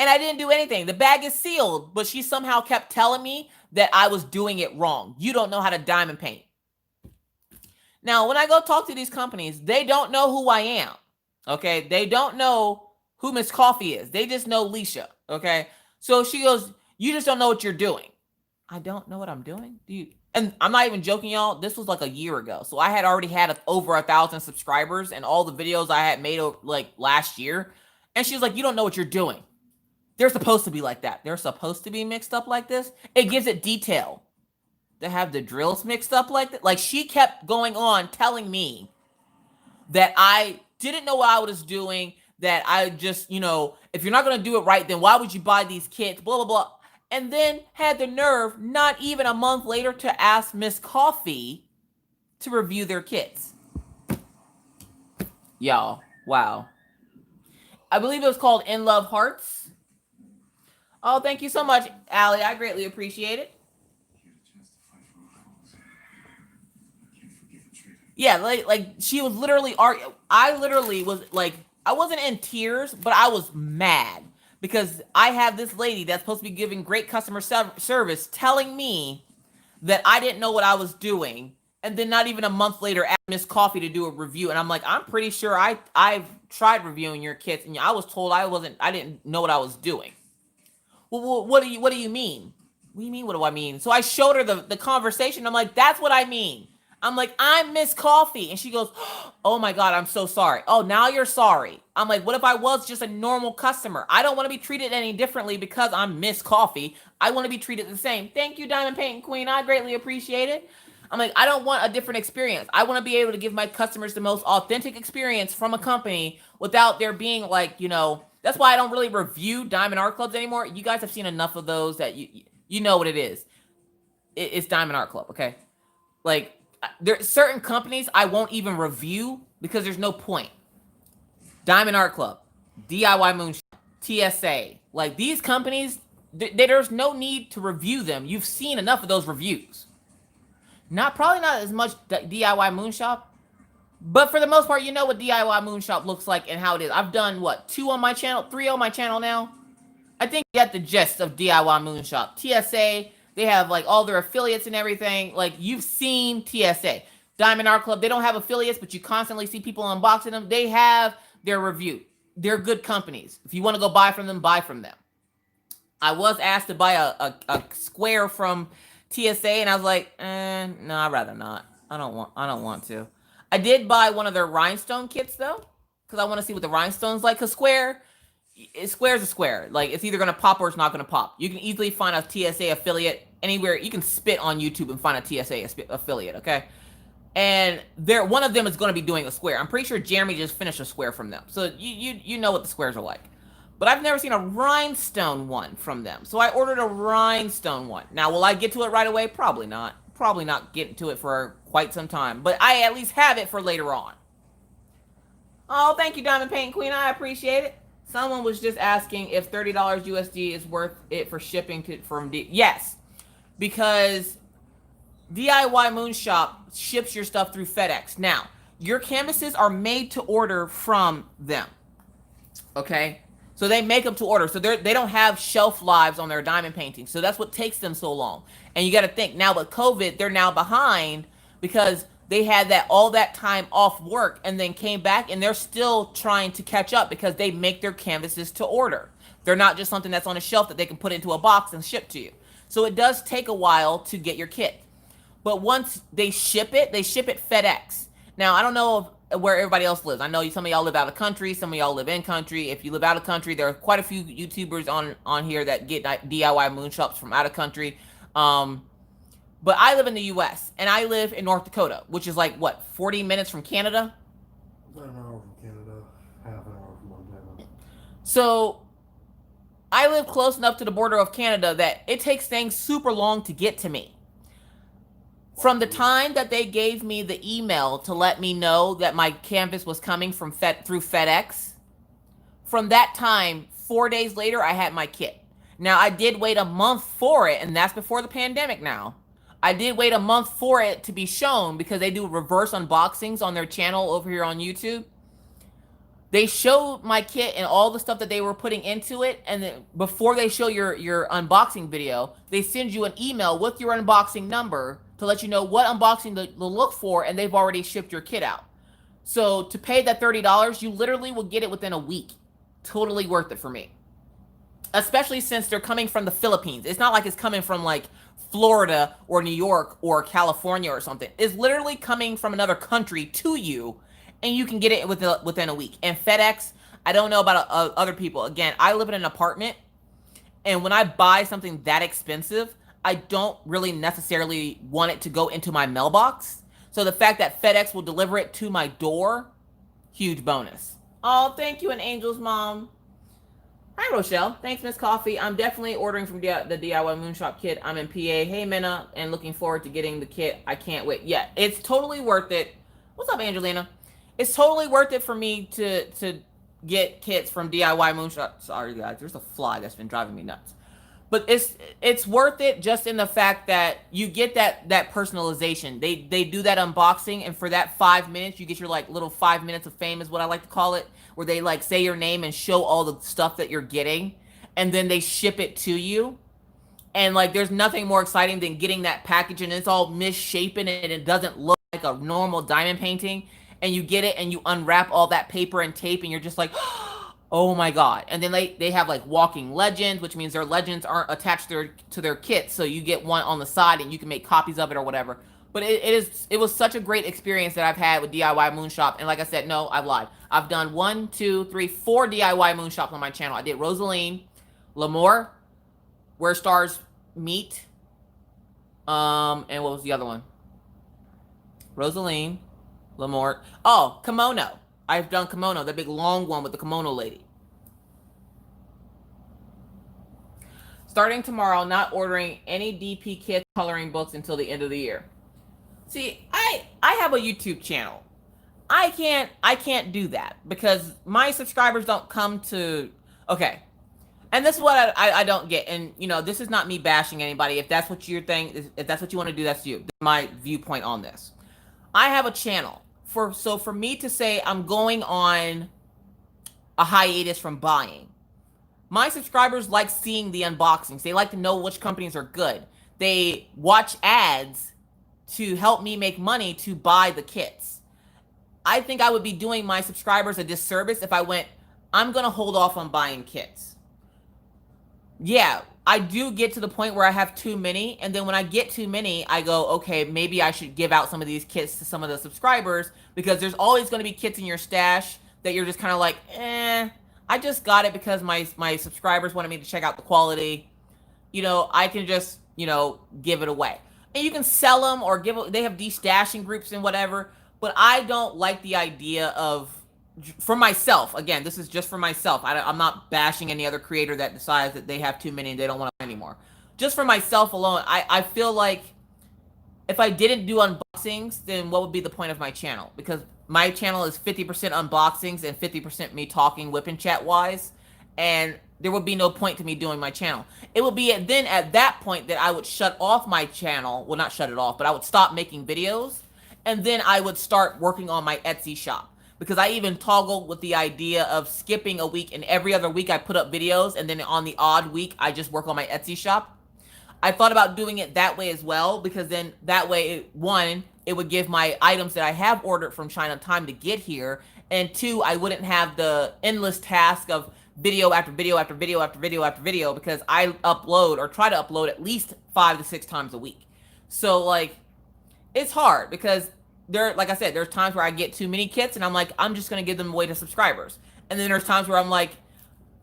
and I didn't do anything. The bag is sealed, but she somehow kept telling me that I was doing it wrong. You don't know how to diamond paint. Now, when I go talk to these companies, they don't know who I am. Okay, they don't know who Miss Coffee is. They just know Leisha. Okay, so she goes, you just don't know what you're doing. I don't know what I'm doing. And I'm not even joking, y'all. This was like a year ago. So I had already had over 1,000 subscribers, and all the videos I had made like last year. And she was like, you don't know what you're doing. They're supposed to be like that. They're supposed to be mixed up like this. It gives it detail. To have the drills mixed up like that. Like, she kept going on telling me that I didn't know what I was doing, that I just, you know, if you're not going to do it right, then why would you buy these kits, blah, blah, blah. And then had the nerve, not even a month later, to ask Miss Coffee to review their kits. Y'all, wow. I believe it was called In Love Hearts. Oh, thank you so much, Allie. I greatly appreciate it. Yeah, like she was literally I literally was like, I wasn't in tears, but I was mad because I have this lady that's supposed to be giving great customer service telling me that I didn't know what I was doing, and then not even a month later asked Miss Coffee to do a review, and I'm like, I'm pretty sure I've tried reviewing your kits, and I was told I didn't know what I was doing. Well, what do you mean? What do you mean? What do I mean? So I showed her the conversation. I'm like, that's what I mean. I'm like, I'm Miss Coffee. And she goes, oh my God, I'm so sorry. Oh, now you're sorry. I'm like, what if I was just a normal customer? I don't want to be treated any differently because I'm Miss Coffee. I want to be treated the same. Thank you, Diamond Painting Queen. I greatly appreciate it. I'm like, I don't want a different experience. I want to be able to give my customers the most authentic experience from a company without there being like, you know, that's why I don't really review Diamond Art Clubs anymore. You guys have seen enough of those that you know what it is. It's Diamond Art Club, okay? Like, there are certain companies I won't even review because there's no point. Diamond Art Club, DIY Moonshop, TSA, like these companies, there's no need to review them. You've seen enough of those reviews. Probably not as much DIY Moonshop, but for the most part, you know what DIY Moonshop looks like and how it is. I've done what, 2 on my channel, 3 on my channel now. I think you get the gist of DIY Moonshop. TSA. They have like all their affiliates and everything. Like, you've seen TSA. Diamond Art Club, they don't have affiliates, but you constantly see people unboxing them. They have their review. They're good companies. If you want to go buy from them, buy from them. I was asked to buy a square from TSA, and I was like, no, I'd rather not. I don't want to. I did buy one of their rhinestone kits though, because I want to see what the rhinestone's like. Because square's a square. Like, it's either going to pop or it's not going to pop. You can easily find a TSA affiliate anywhere. You can spit on YouTube and find a TSA affiliate, okay? And one of them is going to be doing a square. I'm pretty sure Jeremy just finished a square from them. So you know what the squares are like. But I've never seen a rhinestone one from them. So I ordered a rhinestone one. Now, will I get to it right away? Probably not. Probably not get to it for quite some time. But I at least have it for later on. Oh, thank you, Diamond Painting Queen. I appreciate it. Someone was just asking if $30 USD is worth it for shipping from yes, because DIY Moonshop ships your stuff through FedEx. Now, your canvases are made to order from them, okay? So they make them to order. So they don't have shelf lives on their diamond paintings. So that's what takes them so long. And you got to think, now with COVID, they're now behind because they had all that time off work and then came back, and they're still trying to catch up because they make their canvases to order. They're not just something that's on a shelf that they can put into a box and ship to you. So it does take a while to get your kit. But once they ship it FedEx. Now, I don't know where everybody else lives. I know some of y'all live out of country, some of y'all live in country. If you live out of country, there are quite a few YouTubers on here that get DIY moon shops from out of country. But I live in the U.S. and I live in North Dakota, which is like what, 40 minutes from Canada? About an hour from Canada, half an hour from Montana. So I live close enough to the border of Canada that it takes things super long to get to me. From the time that they gave me the email to let me know that my canvas was coming through FedEx, from that time, 4 days later, I had my kit. Now, I did wait a month for it, and that's before the pandemic now. I did wait a month for it to be shown because they do reverse unboxings on their channel over here on YouTube. They showed my kit and all the stuff that they were putting into it, and then before they show your unboxing video, they send you an email with your unboxing number to let you know what unboxing to look for, and they've already shipped your kit out. So to pay that $30, you literally will get it within a week. Totally worth it for me. Especially since they're coming from the Philippines. It's not like it's coming from like Florida or New York or California or something. It's literally coming from another country to you, and you can get it within a week. And FedEx, I don't know about other people. Again, I live in an apartment, and when I buy something that expensive, I don't really necessarily want it to go into my mailbox. So the fact that FedEx will deliver it to my door, huge bonus. Oh, thank you, and Angel's mom. Hi, Rochelle. Thanks, Miss Coffee. I'm definitely ordering from the DIY Moonshop kit. I'm in PA. Hey, Minna, and looking forward to getting the kit. I can't wait. Yeah, it's totally worth it. What's up, Angelina? It's totally worth it for me to get kits from DIY Moonshop. Sorry, guys. There's a fly that's been driving me nuts. But it's worth it just in the fact that you get that personalization. They do that unboxing, and for that 5 minutes, you get your like little 5 minutes of fame is what I like to call it, where they like say your name and show all the stuff that you're getting, and then they ship it to you. And like there's nothing more exciting than getting that package and it's all misshapen and it doesn't look like a normal diamond painting, and you get it and you unwrap all that paper and tape and you're just like, oh my god. And then they have like walking legends, which means their legends aren't attached to their kits, so you get one on the side and you can make copies of it or whatever. But it was such a great experience that I've had with DIY Moonshop. And like I said, no, I've lied. I've done 4 DIY Moonshops on my channel. I did Rosaline, L'Amour, Where Stars Meet, and what was the other one? Rosaline, L'Amour. Oh, Kimono. I've done Kimono, the big long one with the kimono lady. Starting tomorrow, not ordering any DP kits, coloring books until the end of the year. See, I have a YouTube channel. I can't do that because my subscribers don't come to, okay. And this is what I don't get. And you know, this is not me bashing anybody. If that's what your thing, if that's what you want to do, that's you. That's my viewpoint on this. I have a channel. So for me to say I'm going on a hiatus from buying, my subscribers like seeing the unboxings. They like to know which companies are good. They watch ads to help me make money to buy the kits. I think I would be doing my subscribers a disservice if I went, I'm going to hold off on buying kits. Yeah, I do get to the point where I have too many. And then when I get too many, I go, okay, maybe I should give out some of these kits to some of the subscribers, because there's always going to be kits in your stash that you're just kind of like, I just got it because my subscribers wanted me to check out the quality. You know, I can just, you know, give it away. And you can sell them or they have de-stashing groups and whatever. But I don't like the idea of, for myself, again, this is just for myself. I'm not bashing any other creator that decides that they have too many and they don't want to anymore. Just for myself alone, I feel like if I didn't do unboxings, then what would be the point of my channel? Because my channel is 50% unboxings and 50% me talking whip and chat wise. And there would be no point to me doing my channel. It would be then at that point that I would shut off my channel. Well, not shut it off, but I would stop making videos. And then I would start working on my Etsy shop. Because I even toggled with the idea of skipping a week, and every other week I put up videos, and then on the odd week I just work on my Etsy shop. I thought about doing it that way as well, because then that way, one, it would give my items that I have ordered from China time to get here, and two, I wouldn't have the endless task of video after video after video after video after video, because I upload or try to upload at least 5 to 6 times a week. So like, it's hard because like I said, there's times where I get too many kits and I'm like, I'm just going to give them away to subscribers. And then there's times where I'm like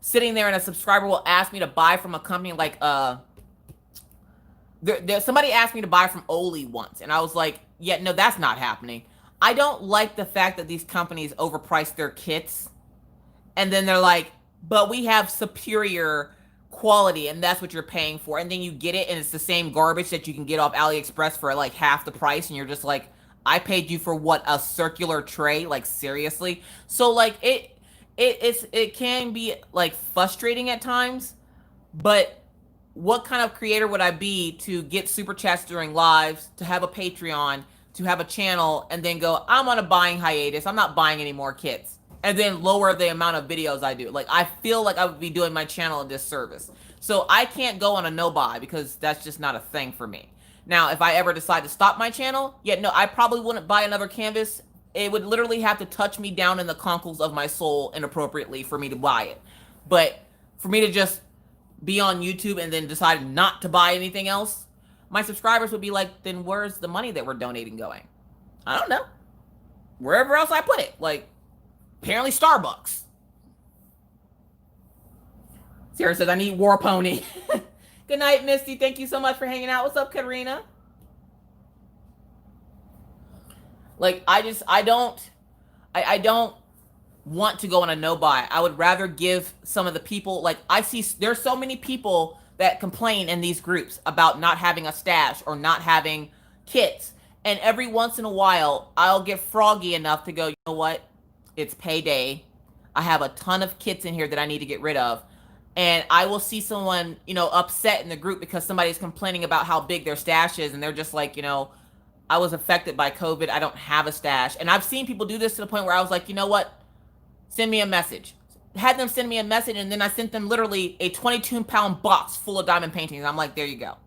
sitting there and a subscriber will ask me to buy from a company like, somebody asked me to buy from Oli once. And I was like, yeah, no, that's not happening. I don't like the fact that these companies overprice their kits. And then they're like, but we have superior quality and that's what you're paying for. And then you get it and it's the same garbage that you can get off AliExpress for like half the price. And you're just like, I paid you for what, a circular tray? Like, seriously? So like it can be like frustrating at times, but what kind of creator would I be to get super chats during lives, to have a Patreon, to have a channel, and then go, I'm on a buying hiatus, I'm not buying any more kits, and then lower the amount of videos I do? Like, I feel like I would be doing my channel a disservice. So I can't go on a no buy because that's just not a thing for me. Now, if I ever decide to stop my channel, yeah, no, I probably wouldn't buy another canvas. It would literally have to touch me down in the conkles of my soul inappropriately for me to buy it. But for me to just be on YouTube and then decide not to buy anything else, my subscribers would be like, then where's the money that we're donating going? I don't know. Wherever else I put it. Like, apparently Starbucks. Sarah says, I need War Pony. Good night, Misty. Thank you so much for hanging out. What's up, Karina? Like, I don't want to go on a no buy. I would rather give some of the people, like, I see there's so many people that complain in these groups about not having a stash or not having kits. And every once in a while, I'll get froggy enough to go, you know what? It's payday. I have a ton of kits in here that I need to get rid of. And I will see someone, you know, upset in the group because somebody's complaining about how big their stash is. And they're just like, you know, I was affected by COVID. I don't have a stash. And I've seen people do this to the point where I was like, you know what? Send me a message. Had them send me a message, and then I sent them literally a 22-pound box full of diamond paintings. I'm like, there you go.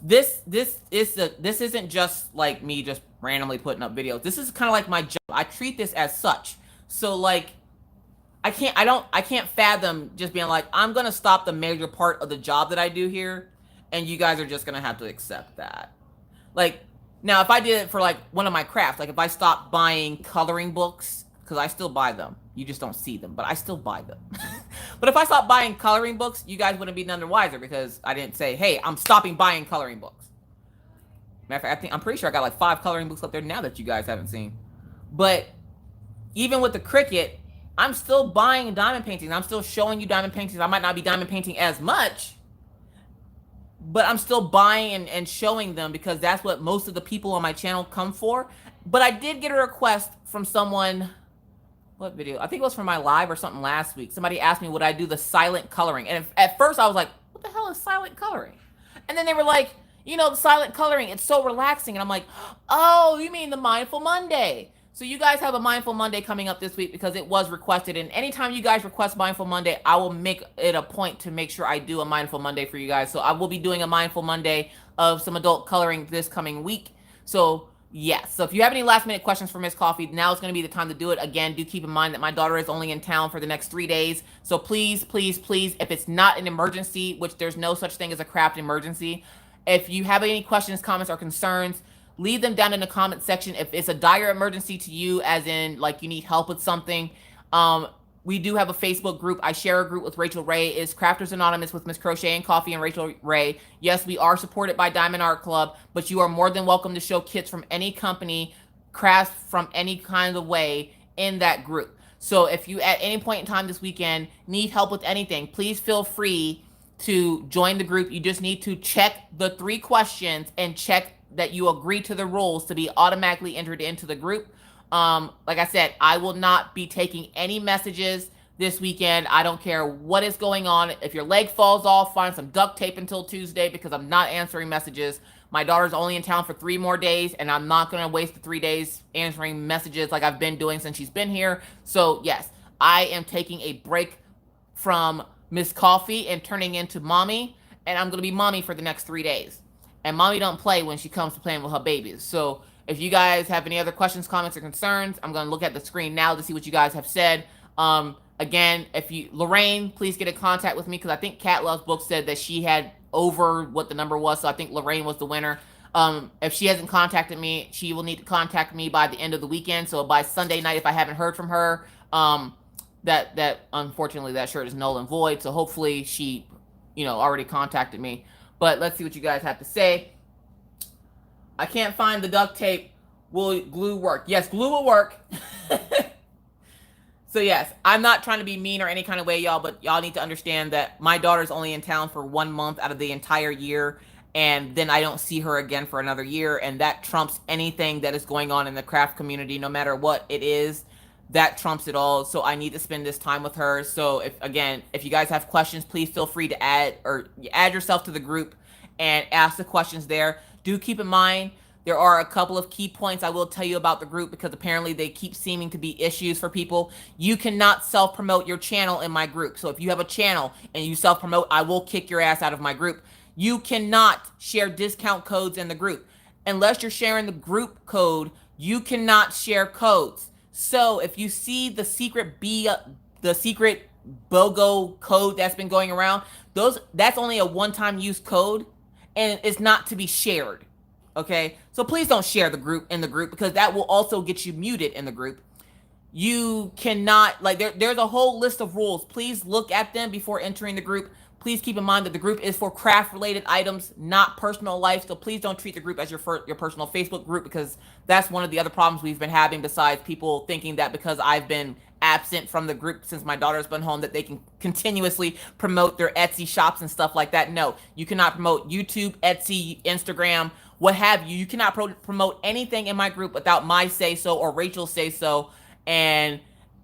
This isn't just like me just randomly putting up videos. This is kind of like my job. I treat this as such. So like, I can't fathom just being like, I'm gonna stop the major part of the job that I do here, and you guys are just gonna have to accept that. Like, now if I did it for like one of my crafts, like if I stopped buying coloring books, because I still buy them. You just don't see them, but I still buy them. But if I stopped buying coloring books, you guys wouldn't be none the wiser because I didn't say, hey, I'm stopping buying coloring books. Matter of fact, I'm pretty sure I got like 5 coloring books up there now that you guys haven't seen. But even with the Cricut, I'm still buying diamond paintings. I'm still showing you diamond paintings. I might not be diamond painting as much, but I'm still buying and showing them because that's what most of the people on my channel come for. But I did get a request from someone. What video? I think it was from my live or something last week. Somebody asked me, would I do the silent coloring? And at first I was like, what the hell is silent coloring? And then they were like, you know, the silent coloring, it's so relaxing. And I'm like, oh, you mean the Mindful Monday. So you guys have a Mindful Monday coming up this week because it was requested. And anytime you guys request Mindful Monday, I will make it a point to make sure I do a Mindful Monday for you guys. So I will be doing a Mindful Monday of some adult coloring this coming week. So yes. So if you have any last minute questions for Miss Coffee, now is going to be the time to do it. Again, do keep in mind that my daughter is only in town for the next 3 days. So please, please, please, if it's not an emergency, which there's no such thing as a craft emergency, if you have any questions, comments, or concerns, leave them down in the comment section. If it's a dire emergency to you, as in like you need help with something, we do have a Facebook group. I share a group with Rachel Ray. It's Crafters Anonymous with Miss Crocheting Coffee and Rachel Ray. Yes, we are supported by Diamond Art Club, but you are more than welcome to show kits from any company, crafts from any kind of way in that group. So if you at any point in time this weekend need help with anything, please feel free to join the group. You just need to check the 3 questions and check that you agree to the rules to be automatically entered into the group. Like I said, I will not be taking any messages this weekend. I don't care what is going on. If your leg falls off, find some duct tape until Tuesday because I'm not answering messages. My daughter's only in town for 3 more days, and I'm not going to waste the 3 days answering messages like I've been doing since she's been here. So yes, I am taking a break from Miss Coffee and turning into mommy, and I'm going to be mommy for the next 3 days. And mommy don't play when she comes to playing with her babies. So if you guys have any other questions, comments, or concerns, I'm going to look at the screen now to see what you guys have said. Again, Lorraine, please get in contact with me because I think Cat Loves Books said that she had over what the number was. So I think Lorraine was the winner. If she hasn't contacted me, she will need to contact me by the end of the weekend. So by Sunday night, if I haven't heard from her, that unfortunately that shirt is null and void. So hopefully she, already contacted me. But let's see what you guys have to say. I can't find the duct tape. Will glue work? Yes, glue will work. So yes, I'm not trying to be mean or any kind of way, y'all, but y'all need to understand that my daughter's only in town for 1 month out of the entire year, and then I don't see her again for another year, and that trumps anything that is going on in the craft community, no matter what it is. That trumps it all. So I need to spend this time with her. So if you guys have questions, please feel free to add yourself to the group and ask the questions there. Do keep in mind, there are a couple of key points I will tell you about the group, because apparently they keep seeming to be issues for people. You cannot self-promote your channel in my group. So if you have a channel and you self-promote, I will kick your ass out of my group. You cannot share discount codes in the group. Unless you're sharing the group code, you cannot share codes. So if you see the secret BOGO code that's been going around, that's only a one-time use code, and it's not to be shared. Okay, so please don't share the group because that will also get you muted in the group. You cannot, there's a whole list of rules. Please look at them before entering the group. Please keep in mind that the group is for craft related items, not personal life. So please don't treat the group as your personal Facebook group, because that's one of the other problems we've been having, besides people thinking that because I've been absent from the group since my daughter's been home that they can continuously promote their Etsy shops and stuff like that. No, you cannot promote YouTube, Etsy, Instagram, what have you. You cannot promote anything in my group without my say so or Rachel say so. And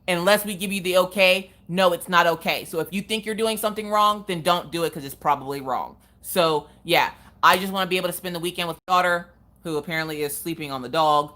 unless we give you the okay, no, it's not okay. So if you think you're doing something wrong, then don't do it, because it's probably wrong. So yeah, I just want to be able to spend the weekend with my daughter, who apparently is sleeping on the dog.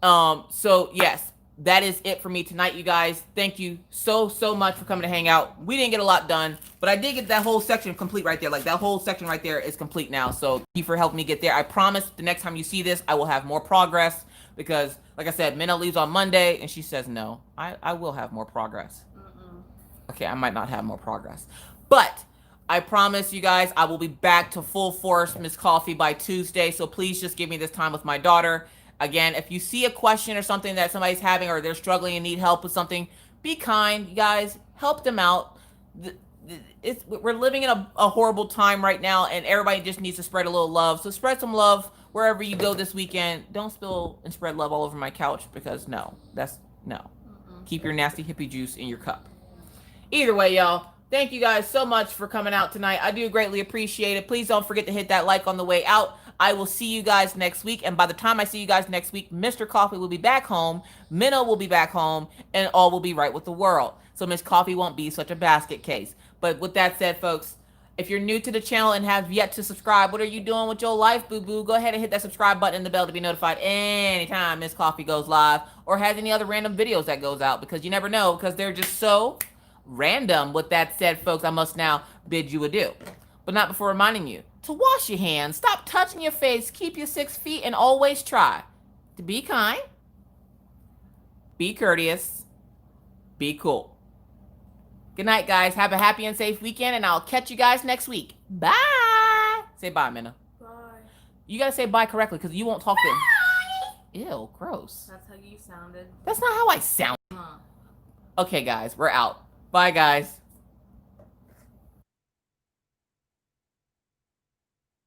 So yes, that is it for me tonight, you guys. Thank you so much for coming to hang out. We didn't get a lot done, but I did get that whole section complete right there. Like, that whole section right there is complete now. So thank you for helping me get there. I promise the next time you see this, I will have more progress, because like I said, Minna leaves on Monday and she says no. I will have more progress. Okay, I might not have more progress, but I promise you guys I will be back to full force Miss Coffee by Tuesday. So please just give me this time with my daughter. Again, if you see a question or something that somebody's having, or they're struggling and need help with something, be kind, you guys. Help them out. We're living in a horrible time right now, and everybody just needs to spread a little love. So spread some love wherever you go this weekend. Don't spill and spread love all over my couch, because no. Keep your nasty hippie juice in your cup. Either way, y'all, thank you guys so much for coming out tonight. I do greatly appreciate it. Please don't forget to hit that like on the way out. I will see you guys next week. And by the time I see you guys next week, Mr. Coffee will be back home, Minna will be back home, and all will be right with the world. So Miss Coffee won't be such a basket case. But with that said, folks, if you're new to the channel and have yet to subscribe, what are you doing with your life, boo-boo? Go ahead and hit that subscribe button and the bell to be notified anytime Miss Coffee goes live or has any other random videos that goes out, because you never know, because they're just so random. With that said, folks, I must now bid you adieu. But not before reminding you to wash your hands, stop touching your face, keep your 6 feet, and always try to be kind, be courteous, be cool. Good night, guys. Have a happy and safe weekend, and I'll catch you guys next week. Bye. Say bye, Minna. Bye. You gotta say bye correctly, because you won't talk to. Ew, gross. That's how you sounded. That's not how I sound. Okay, guys, we're out. Bye, guys.